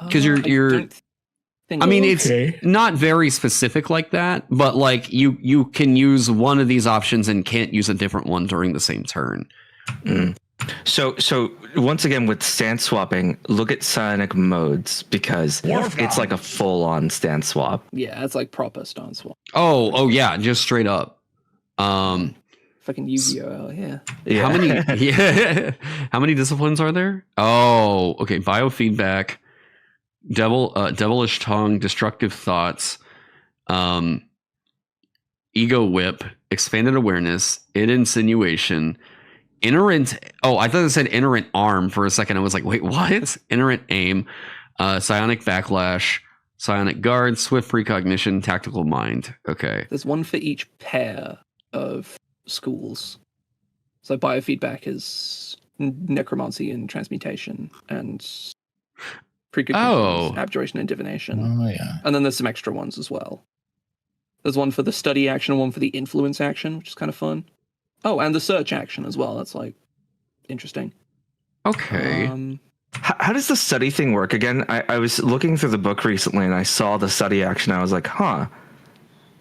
Because I mean, it's not very specific like that, but like you can use one of these options and can't use a different one during the same turn. So once again with stance swapping, look at psionic modes because it's like a full-on stance swap. Yeah, it's like proper stance swap. Oh yeah, just straight up. Fucking Yu-Gi-Oh! Yeah. How many? Yeah. How many disciplines are there? Oh, okay. Biofeedback. Devilish tongue, destructive thoughts, ego whip, expanded awareness, id insinuation, inerrant. Oh, I thought it said inerrant arm for a second. I was like, wait, what? Inerrant aim, psionic backlash, psionic guard, swift precognition, tactical mind. Okay. There's 1 for each pair of schools. So biofeedback is necromancy and transmutation, and precognition, abjuration, and divination. Oh, yeah. And then there's some extra ones as well. There's 1 for the study action, 1 for the influence action, which is kind of fun. Oh, and the search action as well. That's like interesting. Okay. How does the study thing work again? I was looking through the book recently and I saw the study action. I was like, huh.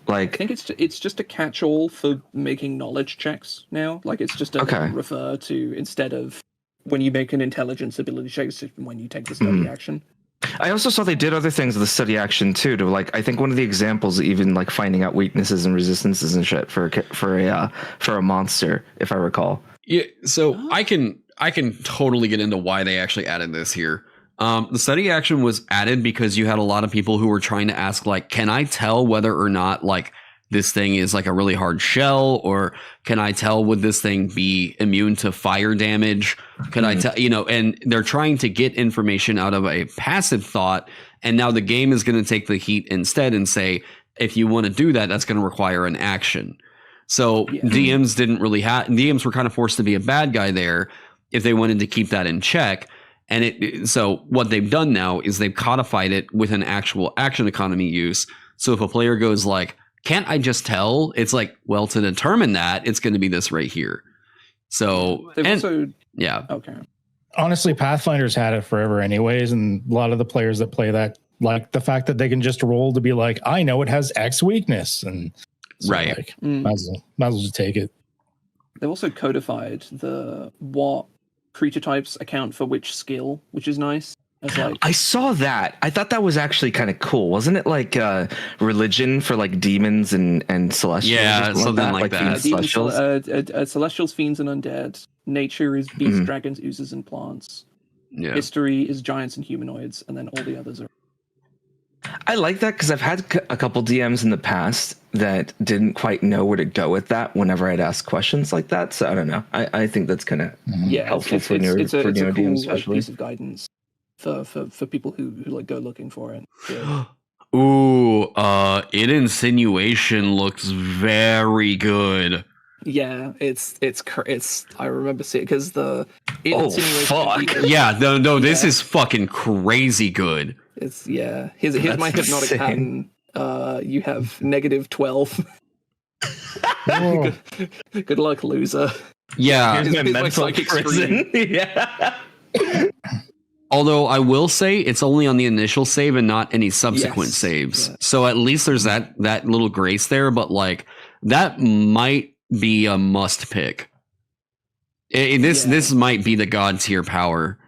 Like, I think it's just a catch-all for making knowledge checks now. Like it's just a refer to instead of when you make an intelligence ability check, it's when you take the study action. I also saw they did other things with the study action too. To like, I think one of the examples, even like finding out weaknesses and resistances and shit for a monster, if I recall. Yeah, so I can totally get into why they actually added this here. The study action was added because you had a lot of people who were trying to ask, like, can I tell whether or not like this thing is like a really hard shell, or can I tell would this thing be immune to fire damage? Can I tell, and they're trying to get information out of a passive thought. And now the game is going to take the heat instead and say, if you want to do that, that's going to require an action. So DMs were kind of forced to be a bad guy there if they wanted to keep that in check. And so what they've done now is they've codified it with an actual action economy use. So if a player goes like, can't I just tell? It's like, well, to determine that, it's going to be this right here. So, okay. Honestly, Pathfinder's had it forever anyways, and a lot of the players that play that like the fact that they can just roll to be like, I know it has X weakness, and so right. Like, might as well just take it. They've also codified what creature types account for which skill, which is nice. Like, I saw that. I thought that was actually kind of cool. Wasn't it like religion for like demons and celestials? Yeah, something like that. Celestials, fiends, and undead. Nature is beasts, dragons, oozes, and plants. Yeah. History is giants and humanoids, and then all the others are. I like that because I've had a couple DMs in the past that didn't quite know where to go with that whenever I'd ask questions like that. So I don't know. I think that's kind of helpful for new it's a cool, DMs, especially. piece of guidance for people who like go looking for it. Yeah. Ooh, insinuation looks very good. Yeah, it's. I remember seeing because the insinuation. Fuck. Yeah, no, this is fucking crazy good. It's Here's my hypnotic pattern. You have -12. Good luck, loser. Yeah, Here's my Here's mental psychic prison. screen. Yeah. although I will say it's only on the initial save and not any subsequent saves. Yeah. So at least there's that little grace there, but like that might be a must pick. This might be the god tier power.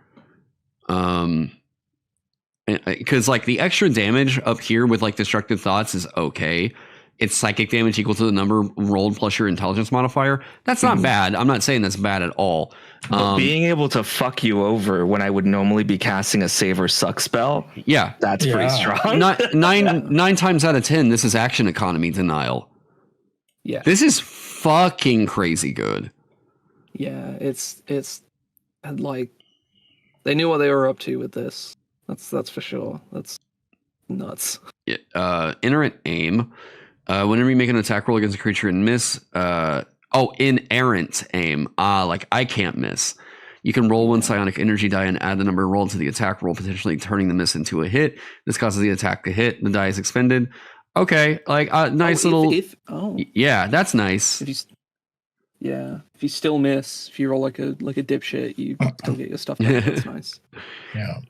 Because like the extra damage up here with like destructive thoughts is okay. It's psychic damage equal to the number rolled plus your intelligence modifier. That's not bad. I'm not saying that's bad at all. But being able to fuck you over when I would normally be casting a save or suck spell, that's pretty strong. Nine times out of 10, this is action economy denial. Yeah, this is fucking crazy good. Yeah, it's like they knew what they were up to with this. That's for sure. That's nuts. Inerrant aim. Whenever you make an attack roll against a creature and miss, inerrant aim. Like I can't miss. You can roll one psionic energy die and add the number rolled to the attack roll, potentially turning the miss into a hit. This causes the attack to hit. The die is expended. Okay, like nice little. Yeah, that's nice. If you still miss, if you roll like a dipshit, you still get your stuff back. That's nice. Yeah.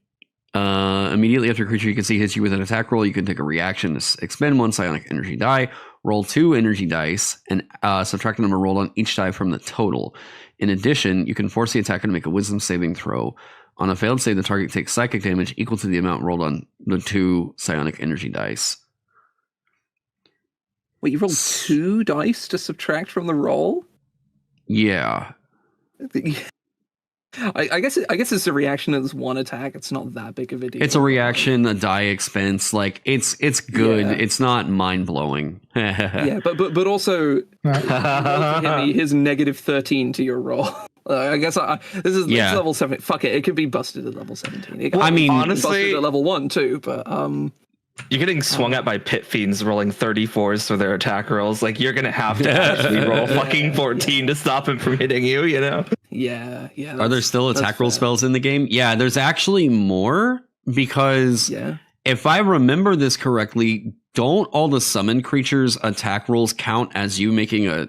Immediately after a creature you can see hits you with an attack roll, you can take a reaction to expend one psionic energy die, roll 2 energy dice, and subtract the number rolled on each die from the total. In addition, you can force the attacker to make a wisdom saving throw. On a failed save, the target takes psychic damage equal to the amount rolled on the 2 psionic energy dice. Wait, you rolled 2 dice to subtract from the roll? Yeah. I guess it's a reaction as one attack. It's not that big of a deal. It's a reaction, a die expense. Like it's good. Yeah. It's not mind blowing. Yeah, but also his -13 to your roll. I guess this is level 7. Fuck it, it could be busted at level 17. I mean, honestly, busted at level 1 too. But you're getting swung at by pit fiends rolling 34s for their attack rolls. Like you're gonna have to actually roll fucking 14 to stop him from hitting you. You know? Yeah. Are there still attack roll spells in the game? Yeah, there's actually more because if I remember this correctly, don't all the summon creatures' attack rolls count as you making a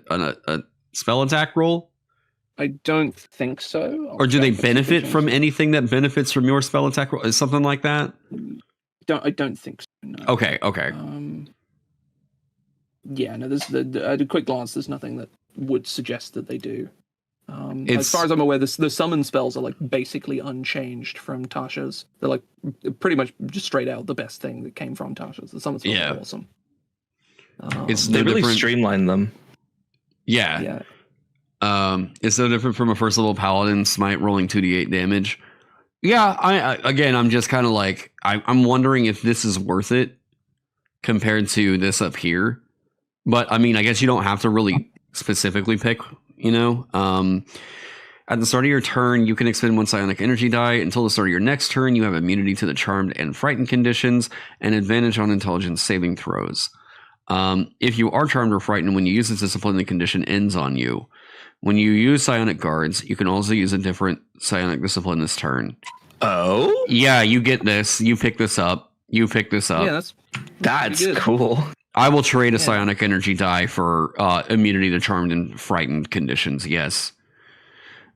spell attack roll? I don't think so. Or do they benefit from anything that benefits from your spell attack roll? Is something like that? I don't think so. No. Okay. Yeah, no. There's at a quick glance, there's nothing that would suggest that they do. As far as I'm aware, the summon spells are like basically unchanged from Tasha's. They're like pretty much just straight out the best thing that came from Tasha's. The summon spells are awesome. They really streamlined them. Yeah. It's no different from a first level paladin smite rolling 2d8 damage. Yeah, I'm just kind of like I'm wondering if this is worth it compared to this up here. But I mean, I guess you don't have to really specifically pick, you know. At the start of your turn, you can expend one psionic energy die. Until the start of your next turn, you have immunity to the charmed and frightened conditions and advantage on intelligence saving throws. If you are charmed or frightened when you use this discipline, the condition ends on you. When you use psionic guards, you can also use a different psionic discipline this turn. Oh? Yeah, you get this. You pick this up. Yeah, that's cool. I will trade a psionic energy die for immunity to charmed and frightened conditions, yes.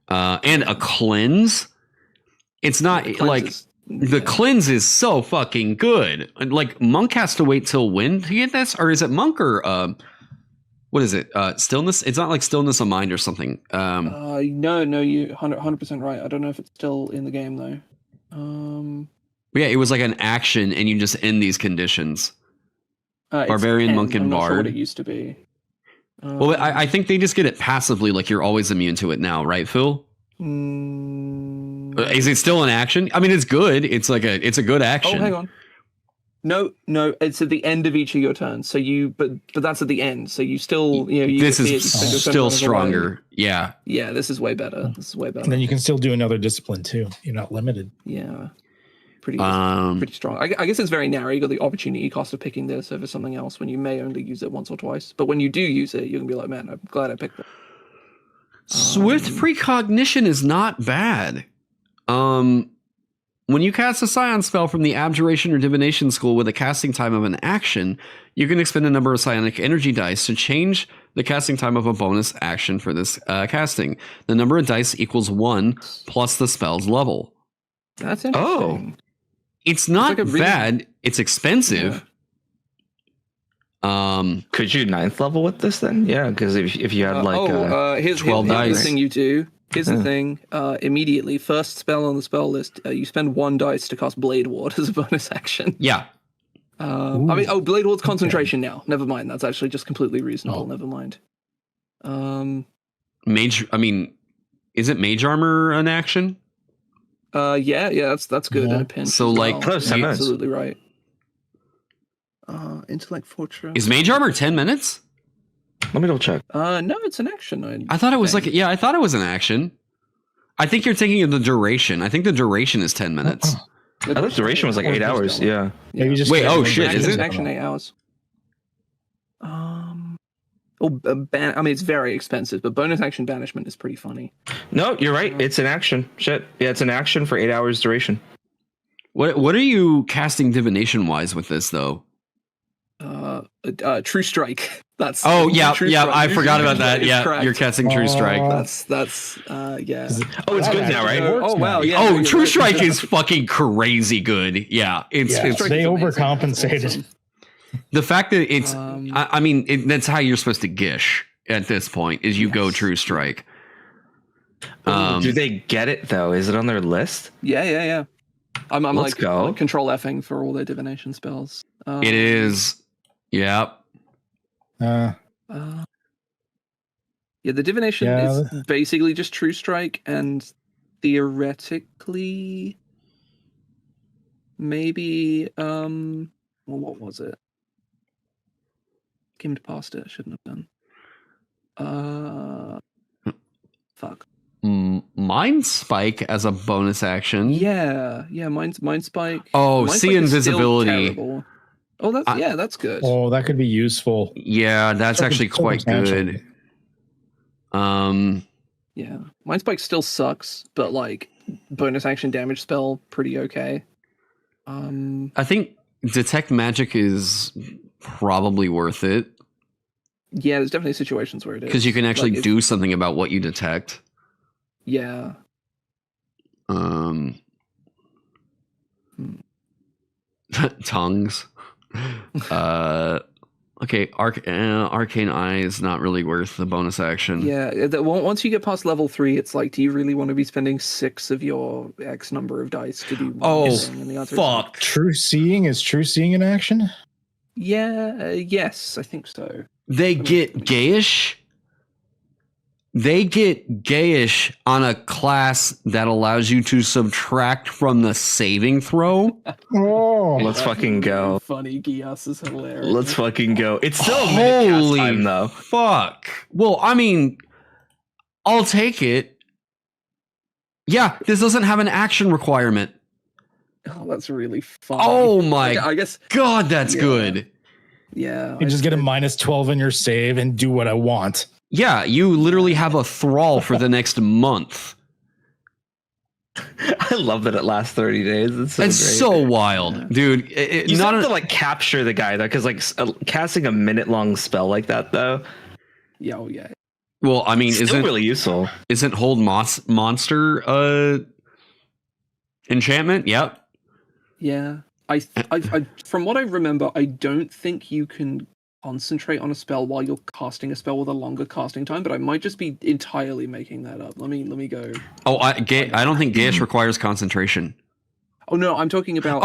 And a cleanse. It's not the cleanse is so fucking good. Like Monk has to wait till when to get this? Or is it Monk or what is it? Stillness? It's not like stillness of mind or something. No, you 100% right. I don't know if it's still in the game though. Yeah, it was like an action, and you just end these conditions. Barbarian, monk, and I'm not bard. sure what it used to be. Well, I think they just get it passively, like you're always immune to it now, right, Phil? Is it still an action? I mean, it's good. It's a good action. Oh, hang on. No, it's at the end of each of your turns. So but that's at the end. So you still, this is still stronger. Yeah. Yeah, this is way better. And then you can still do another discipline too. You're not limited. Yeah. Pretty strong. I guess it's very narrow. You got the opportunity cost of picking this over something else when you may only use it once or twice. But when you do use it, you're gonna be like, man, I'm glad I picked it. Swift precognition is not bad. When you cast a Psion spell from the Abjuration or Divination School with a casting time of an action, you can expend a number of Psionic energy dice to change the casting time of a bonus action for this casting. The number of dice equals 1 plus the spell's level. That's interesting. It's not bad. It's expensive. Yeah. Could you 9th level with this then? Yeah, because if you had here's 12 dice. Here's the thing you do. Here's the thing. Immediately, first spell on the spell list, you spend 1 dice to cast Blade Ward as a bonus action. Yeah. Blade Ward's concentration now. Never mind. That's actually just completely reasonable. Never mind. Is it Mage Armor an action? Yeah, that's good in a pinch. So you're absolutely right. Intellect Fortress. Is Mage Armor 10 minutes? Let me double check. No, it's an action. I thought it was I thought it was an action. I think you're thinking of the duration. I think the duration is 10 minutes. I thought the duration was like 8 hours. Yeah. Maybe just wait. Oh shit! Is it action 8 hours? It's very expensive, but bonus action banishment is pretty funny. No, you're right. It's an action. Shit. Yeah, it's an action for 8 hours duration. What are you casting divination wise with this though? True Strike. That's I forgot about that. Yeah, correct. You're casting True Strike. That's yeah. Oh, it's good now, right? Oh wow, yeah. Oh, True Strike is fucking crazy good. Yeah, it's they overcompensated. Awesome. The fact that it's that's how you're supposed to gish at this point is you go True Strike. Do they get it though? Is it on their list? Yeah. I'm Let's go. Control Fing for all their divination spells. It is. Yep. The divination is basically just True Strike, and theoretically, maybe what was it? Skimmed past it. I shouldn't have done. Fuck. Mind Spike as a bonus action. Yeah. Mind Spike. Oh, Mind see Spike invisibility. Oh, that's good. Oh, that could be useful. Yeah, that's actually quite good. Yeah, Mind Spike still sucks, but like bonus action damage spell, pretty okay. I think Detect Magic is probably worth it. Yeah, there's definitely situations where it is. Because you can actually do something about what you detect. Yeah. Tongues. Okay, Arcane Eye is not really worth the bonus action. Yeah, once you get past level 3, it's like, do you really want to be spending 6 of your X number of dice to do one thing? And the answer fuck. True Seeing is True Seeing in action? Yeah, yes, I think so. They get gayish. They get gayish on a class that allows you to subtract from the saving throw. Let's fucking go. Funny, Gias is hilarious. Let's fucking go. It's still a minute cast time, though. Fuck. Well, I mean, I'll take it. Yeah, this doesn't have an action requirement. Oh, that's really fun. Oh my I guess, God, that's good. Yeah. You just get a -12 in your save and do what I want. Yeah, you literally have a thrall for the next month. I love that it lasts 30 days. It's great. So wild, dude. You still have to like capture the guy though, because like casting a minute-long spell like that though. Yeah, oh yeah. Well, I mean, isn't really useful. Isn't Hold Monster enchantment? Yep. Yeah, I from what I remember, I don't think you can concentrate on a spell while you're casting a spell with a longer casting time, but I might just be entirely making that up. Let me go. Oh, I don't think Gaish requires concentration. Oh no, I'm talking about.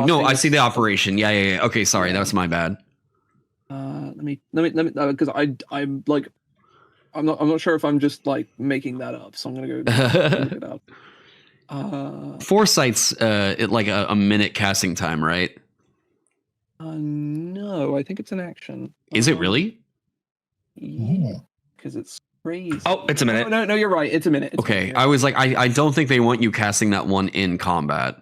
No, I see the operation. Yeah. Okay, sorry, that was my bad. Let me because I'm like I'm not sure if I'm just like making that up, so I'm gonna go look it up. Foresight's like a minute casting time, right? No, I think it's an action. Is it really? Yeah, because it's crazy. Oh, it's a minute. No, you're right. It's a minute. Okay, I was like, I don't think they want you casting that one in combat.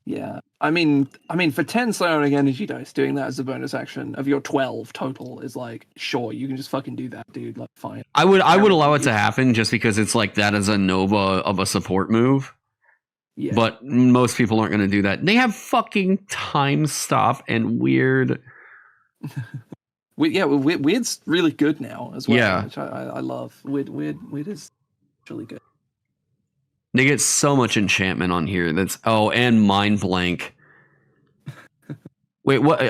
Yeah, I mean, for 10 psionic energy dice, doing that as a bonus action of your 12 total is like, sure, you can just fucking do that, dude. Like, fine. I would allow it to happen just because it's like that is a nova of a support move. Yeah. But most people aren't going to do that. They have fucking time stop and weird. Weird's really good now as well. Yeah. Which I love. Weird is really good. They get so much enchantment on here. And mind blank. Wait, what?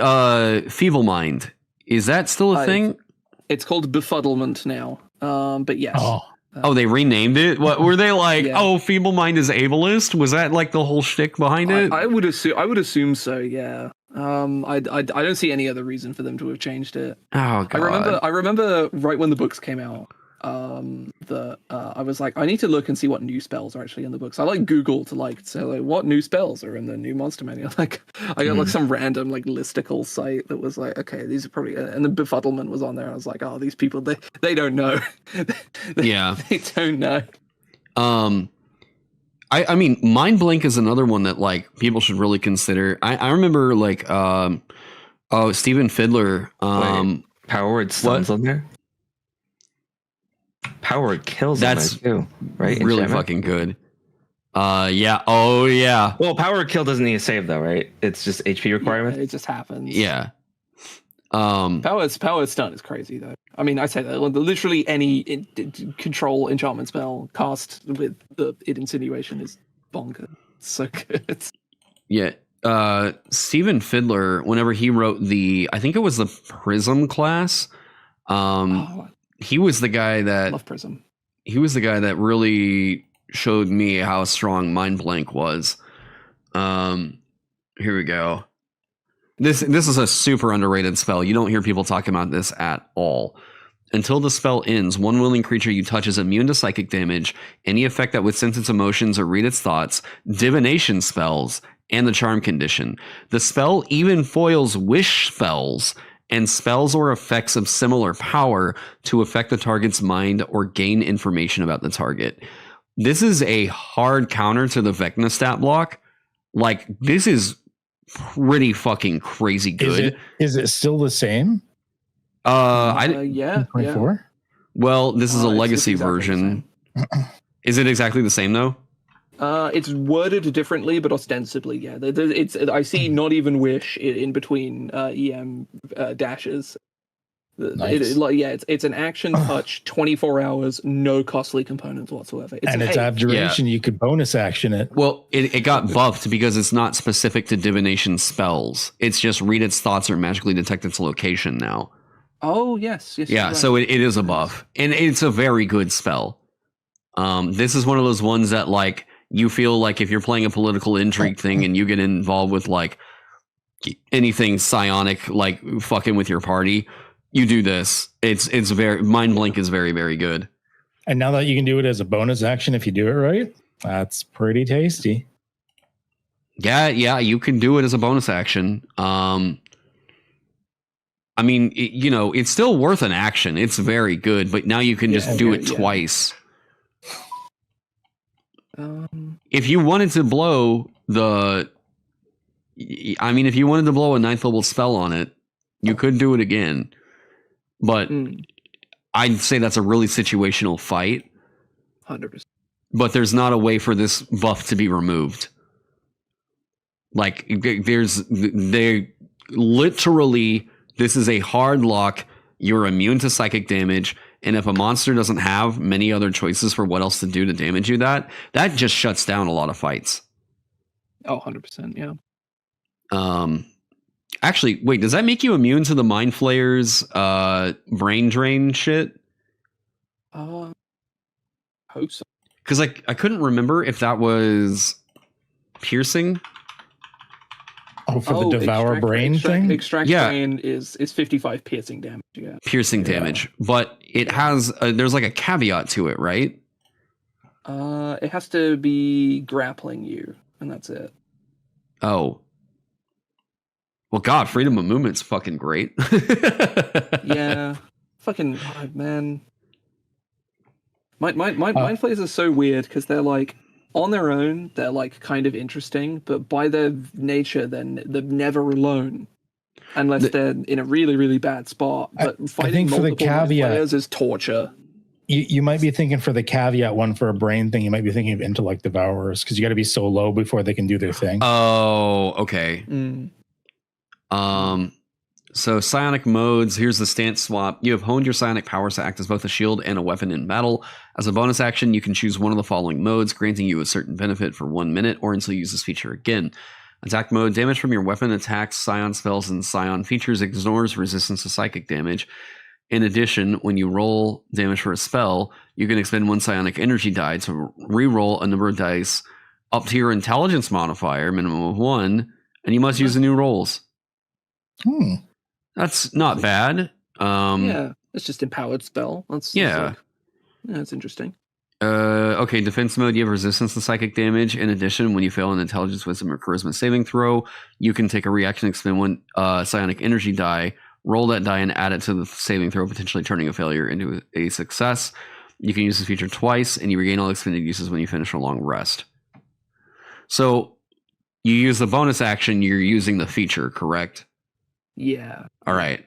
Feeble mind. Is that still a thing? It's called befuddlement now. But yes. Oh, they renamed it? What were they like? Yeah. Oh, feeble mind is ableist? Was that like the whole shtick behind it? I would assume so, yeah. I don't see any other reason for them to have changed it. Oh god. I remember right when the books came out, I was like, I need to look and see what new spells are actually in the books. I like Google to like say like what new spells are in the new monster manual. Like I got like some random like listicle site that was like, okay, these are probably, and the befuddlement was on there. I was like, oh, these people they don't know. They don't know. I mean, Mind Blank is another one that like people should really consider. I remember like Stephen Fiddler. Power Word Stuns on there. Power Word kills. That's too, right? Really fucking good. Yeah. Oh yeah. Well, Power Word Kill doesn't need a save though, right? It's just HP requirement. Yeah, it just happens. Yeah. Power Stun is crazy though. I mean, I say that literally any control enchantment spell cast with the insinuation is bonkers. It's so good. Yeah. Stephen Fiddler, whenever he wrote I think it was the Prism class. He was the guy that love Prism. He was the guy that really showed me how strong Mind Blank was. Here we go. This is a super underrated spell. You don't hear people talking about this at all. Until the spell ends, one willing creature you touch is immune to psychic damage, any effect that would sense its emotions or read its thoughts, divination spells, and the charm condition. The spell even foils wish spells and spells or effects of similar power to affect the target's mind or gain information about the target. This is a hard counter to the Vecna stat block. Like, this is pretty fucking crazy good. Is it still the same? Yeah. 24? Well, this is a legacy version. Is it exactly the same though? It's worded differently, but ostensibly, yeah. I see not even wish in between EM dashes. Nice. It's an action touch, 24 hours, no costly components whatsoever. It's abjuration. You could bonus action it. Well, it got buffed because it's not specific to divination spells. It's just read its thoughts or magically detect its location now. Oh, yes. Yeah, right. so it is a buff. And it's a very good spell. This is one of those ones that, like, you feel like if you're playing a political intrigue thing and you get involved with, like, anything psionic, like, fucking with your party, you do this. It's very... Mind Blank is very, very good. And now that you can do it as a bonus action if you do it right, that's pretty tasty. Yeah, you can do it as a bonus action. I mean, it's still worth an action. It's very good, but now you can just do it twice. If you wanted to blow if you wanted to blow a 9th level spell on it, you could do it again. But I'd say that's a really situational fight. 100%. But there's not a way for this buff to be removed. Like, this is a hard lock. You're immune to psychic damage. And if a monster doesn't have many other choices for what else to do to damage you, that just shuts down a lot of fights. Oh, 100%, yeah. Actually, wait, does that make you immune to the Mind Flayer's brain drain shit? Hope so. Because I couldn't remember if that was piercing. Oh, for the devour brain thing? Extract brain is 55 piercing damage. Yeah. Piercing damage. But it has, there's like a caveat to it, right? It has to be grappling you, and that's it. Oh. Well, God, freedom of movement's fucking great. Yeah. Fucking, oh, man. Mind flayers are so weird because they're like, on their own, they're like kind of interesting, but by their nature, they're never alone. Unless they're in a really, really bad spot. But fighting multiple mind flayers is torture. You might be thinking for the caveat one for a brain thing, you might be thinking of intellect devourers because you got to be so low before they can do their thing. Oh, okay. So psionic modes, here's the stance swap. You have honed your psionic powers to act as both a shield and a weapon in battle. As a bonus action, you can choose one of the following modes, granting you a certain benefit for 1 minute or until you use this feature again. Attack mode, damage from your weapon, attacks, psion spells, and psion features ignores resistance to psychic damage. In addition, when you roll damage for a spell, you can expend 1 psionic energy die to re-roll a number of dice up to your intelligence modifier, minimum of 1, and you must use the new rolls. That's not bad. Yeah, it's just empowered spell. That's interesting. Okay, defense mode, you have resistance to psychic damage. In addition, when you fail an intelligence, wisdom, or charisma saving throw, you can take a reaction, expend 1 psionic energy die, roll that die and add it to the saving throw, potentially turning a failure into a success. You can use this feature twice, and you regain all expended uses when you finish a long rest. So you use the bonus action, you're using the feature, correct? Yeah. All right.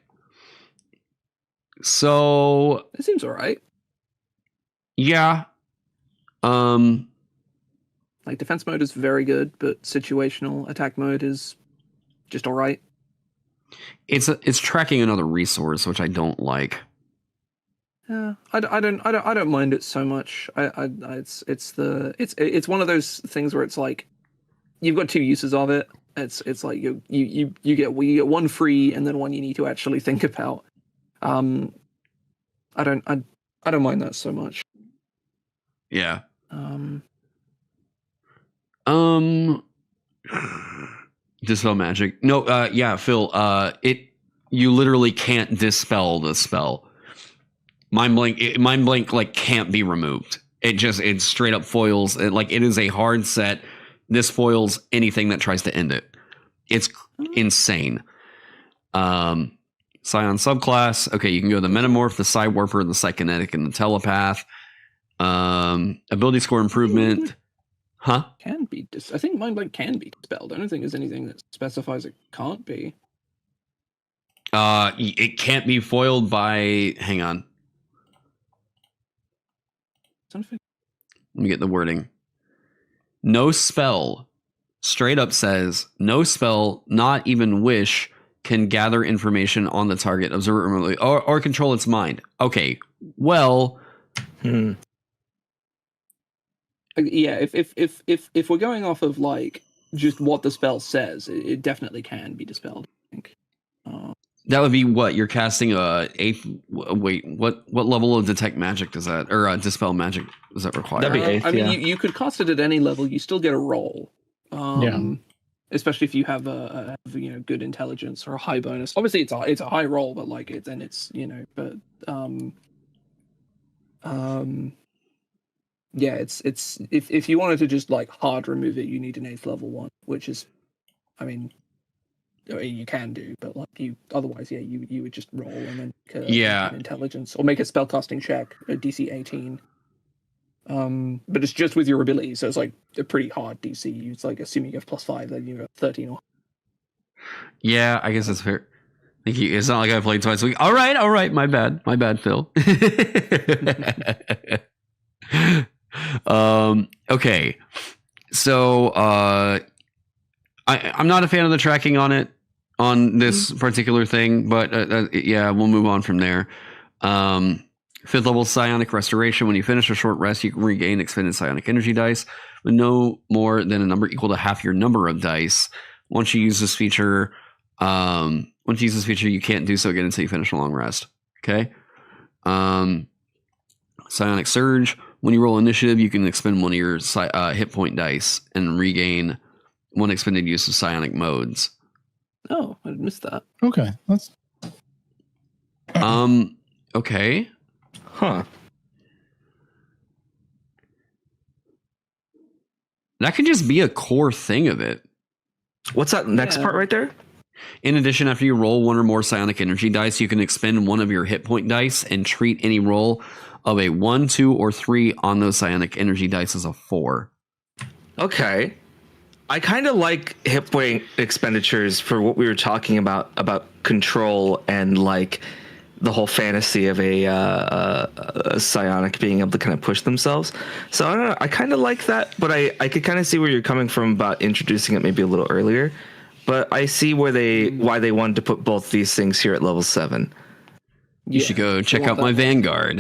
So it seems all right. Yeah. Like defense mode is very good, but situational attack mode is just all right. It's tracking another resource, which I don't like. Yeah, I don't mind it so much. It's one of those things where it's like you've got 2 uses of it. It's like you get one free and then one you need to actually think about. I don't mind that so much. Yeah. Dispel magic. No, yeah, Phil, you literally can't dispel the spell. Mind blank like can't be removed. It straight up foils it, like it is a hard set. This foils anything that tries to end it. It's insane. Psion subclass. Okay, you can go the metamorph, the psywarper, the psychokinetic, and the telepath. Ability score improvement. Huh? Can be. I think mind blank can be dispelled. I don't think there's anything that specifies it can't be. It can't be foiled by. Hang on. Something. Let me get the wording. No spell, straight up says, no spell, not even wish, can gather information on the target, observe it remotely, or control its mind. Okay, well. Yeah, if we're going off of like just what the spell says, it definitely can be dispelled, I think. That would be what you're casting what level of detect magic does that, or dispel magic does that require? That'd be 8th. I mean, you could cast it at any level. You still get a roll. Especially if you have a good intelligence or a high bonus. Obviously, it's a high roll, but like it's yeah, it's if you wanted to just like hard remove it, you need an 8th level one, which is, I mean, you can do, but like you would just roll and then an intelligence or make a spellcasting check at DC 18. But it's just with your ability, so it's like a pretty hard DC. It's like assuming you have +5, then you have 13 or. Yeah, I guess that's fair. Thank you. It's not like I played twice a week. All right. My bad, Phil. Okay. So I'm not a fan of the tracking on this particular thing, but yeah, we'll move on from there. 5th level psionic restoration. When you finish a short rest, you can regain expended psionic energy dice with no more than a number equal to half your number of dice. Once you use this feature, you can't do so again until you finish a long rest. Okay. Psionic surge. When you roll initiative, you can expend one of your hit point dice and regain one expended use of psionic modes. Oh, I missed that. Okay, that's okay. Huh. That could just be a core thing of it. What's that next part right there? In addition, after you roll one or more psionic energy dice, you can expend one of your hit point dice and treat any roll of a 1, 2, or 3 on those psionic energy dice as a 4. Okay. I kind of like hit point expenditures for what we were talking about control and like the whole fantasy of a psionic being able to kind of push themselves. So I don't know. I kind of like that, but I could kind of see where you're coming from about introducing it maybe a little earlier. But I see why they wanted to put both these things here at level 7. You should go check out my Vanguard.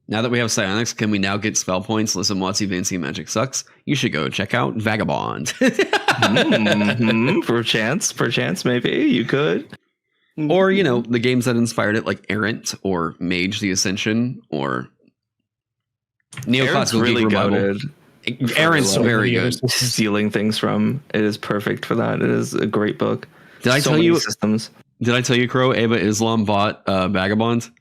Now that we have Psionics, can we now get spell points? Listen, Watsy Fancy Magic sucks. You should go check out Vagabond. Perchance, maybe you could. Or, you know, the games that inspired it, like Errant or Mage the Ascension or Neoclassical really Geek Revival. Errant's very good. Stealing things from it is perfect for that. It is a great book. Did I tell you systems? Did I tell you, Crow? Ava Islam bought Vagabond.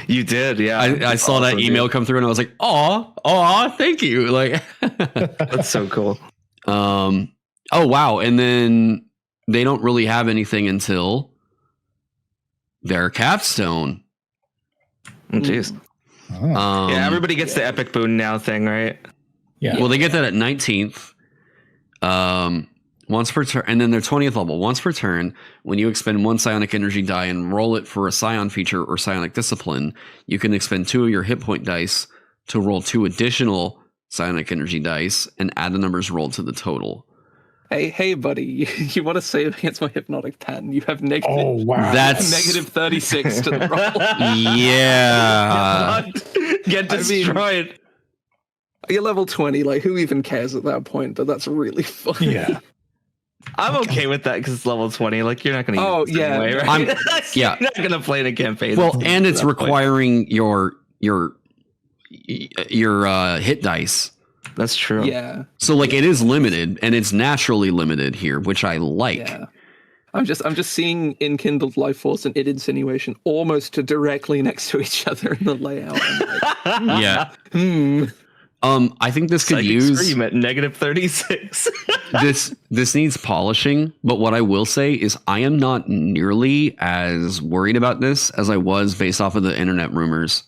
You did, yeah. I saw that email come through, and I was like, "Aw, thank you!" Like, that's so cool. Oh wow! And then they don't really have anything until their capstone. Jeez. Yeah, everybody gets the epic boon now thing, right? Yeah. Well, they get that at 19th. Once per turn, and then their 20th level. Once per turn, when you expend 1 psionic energy die and roll it for a psion feature or psionic discipline, you can expend 2 of your hit point dice to roll 2 additional psionic energy dice and add the numbers rolled to the total. Hey, buddy, you want to save against my hypnotic 10? You have negative. Oh wow, that's negative 36 to the roll. Yeah, get destroyed. You're level 20. Like, who even cares at that point? But that's really fun. Yeah. I'm okay with that because it's level 20. Like, you're not going to use it anyway, right? Yeah. You're not going to play in a campaign. Well, and it's requiring your hit dice. That's true. Yeah. So, like, it is limited, and it's naturally limited here, which I like. Yeah. I'm just seeing Enkindled Life Force and Id Insinuation almost directly next to each other in the layout. Yeah. I think this could Psychic use Scream at negative 36. this needs polishing, but what I will say is I am not nearly as worried about this as I was based off of the internet rumors.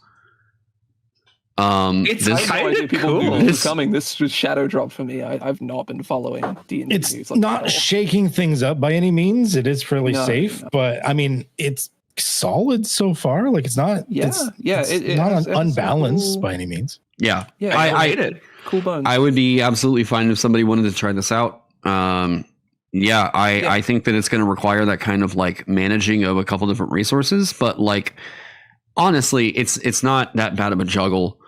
It's this kind of people cool. knew this was coming. This was shadow drop for me. I've not been following D&D It's news like not that. shaking things up by any means. It is fairly No, safe, no. but I mean, it's solid so far. Like, it's not. It's not has unbalanced cool, by any means. Yeah. I hate it. Cool bones. I would be absolutely fine if somebody wanted to try this out. I think that it's going to require that kind of like managing of a couple different resources, but like honestly, it's not that bad of a juggle.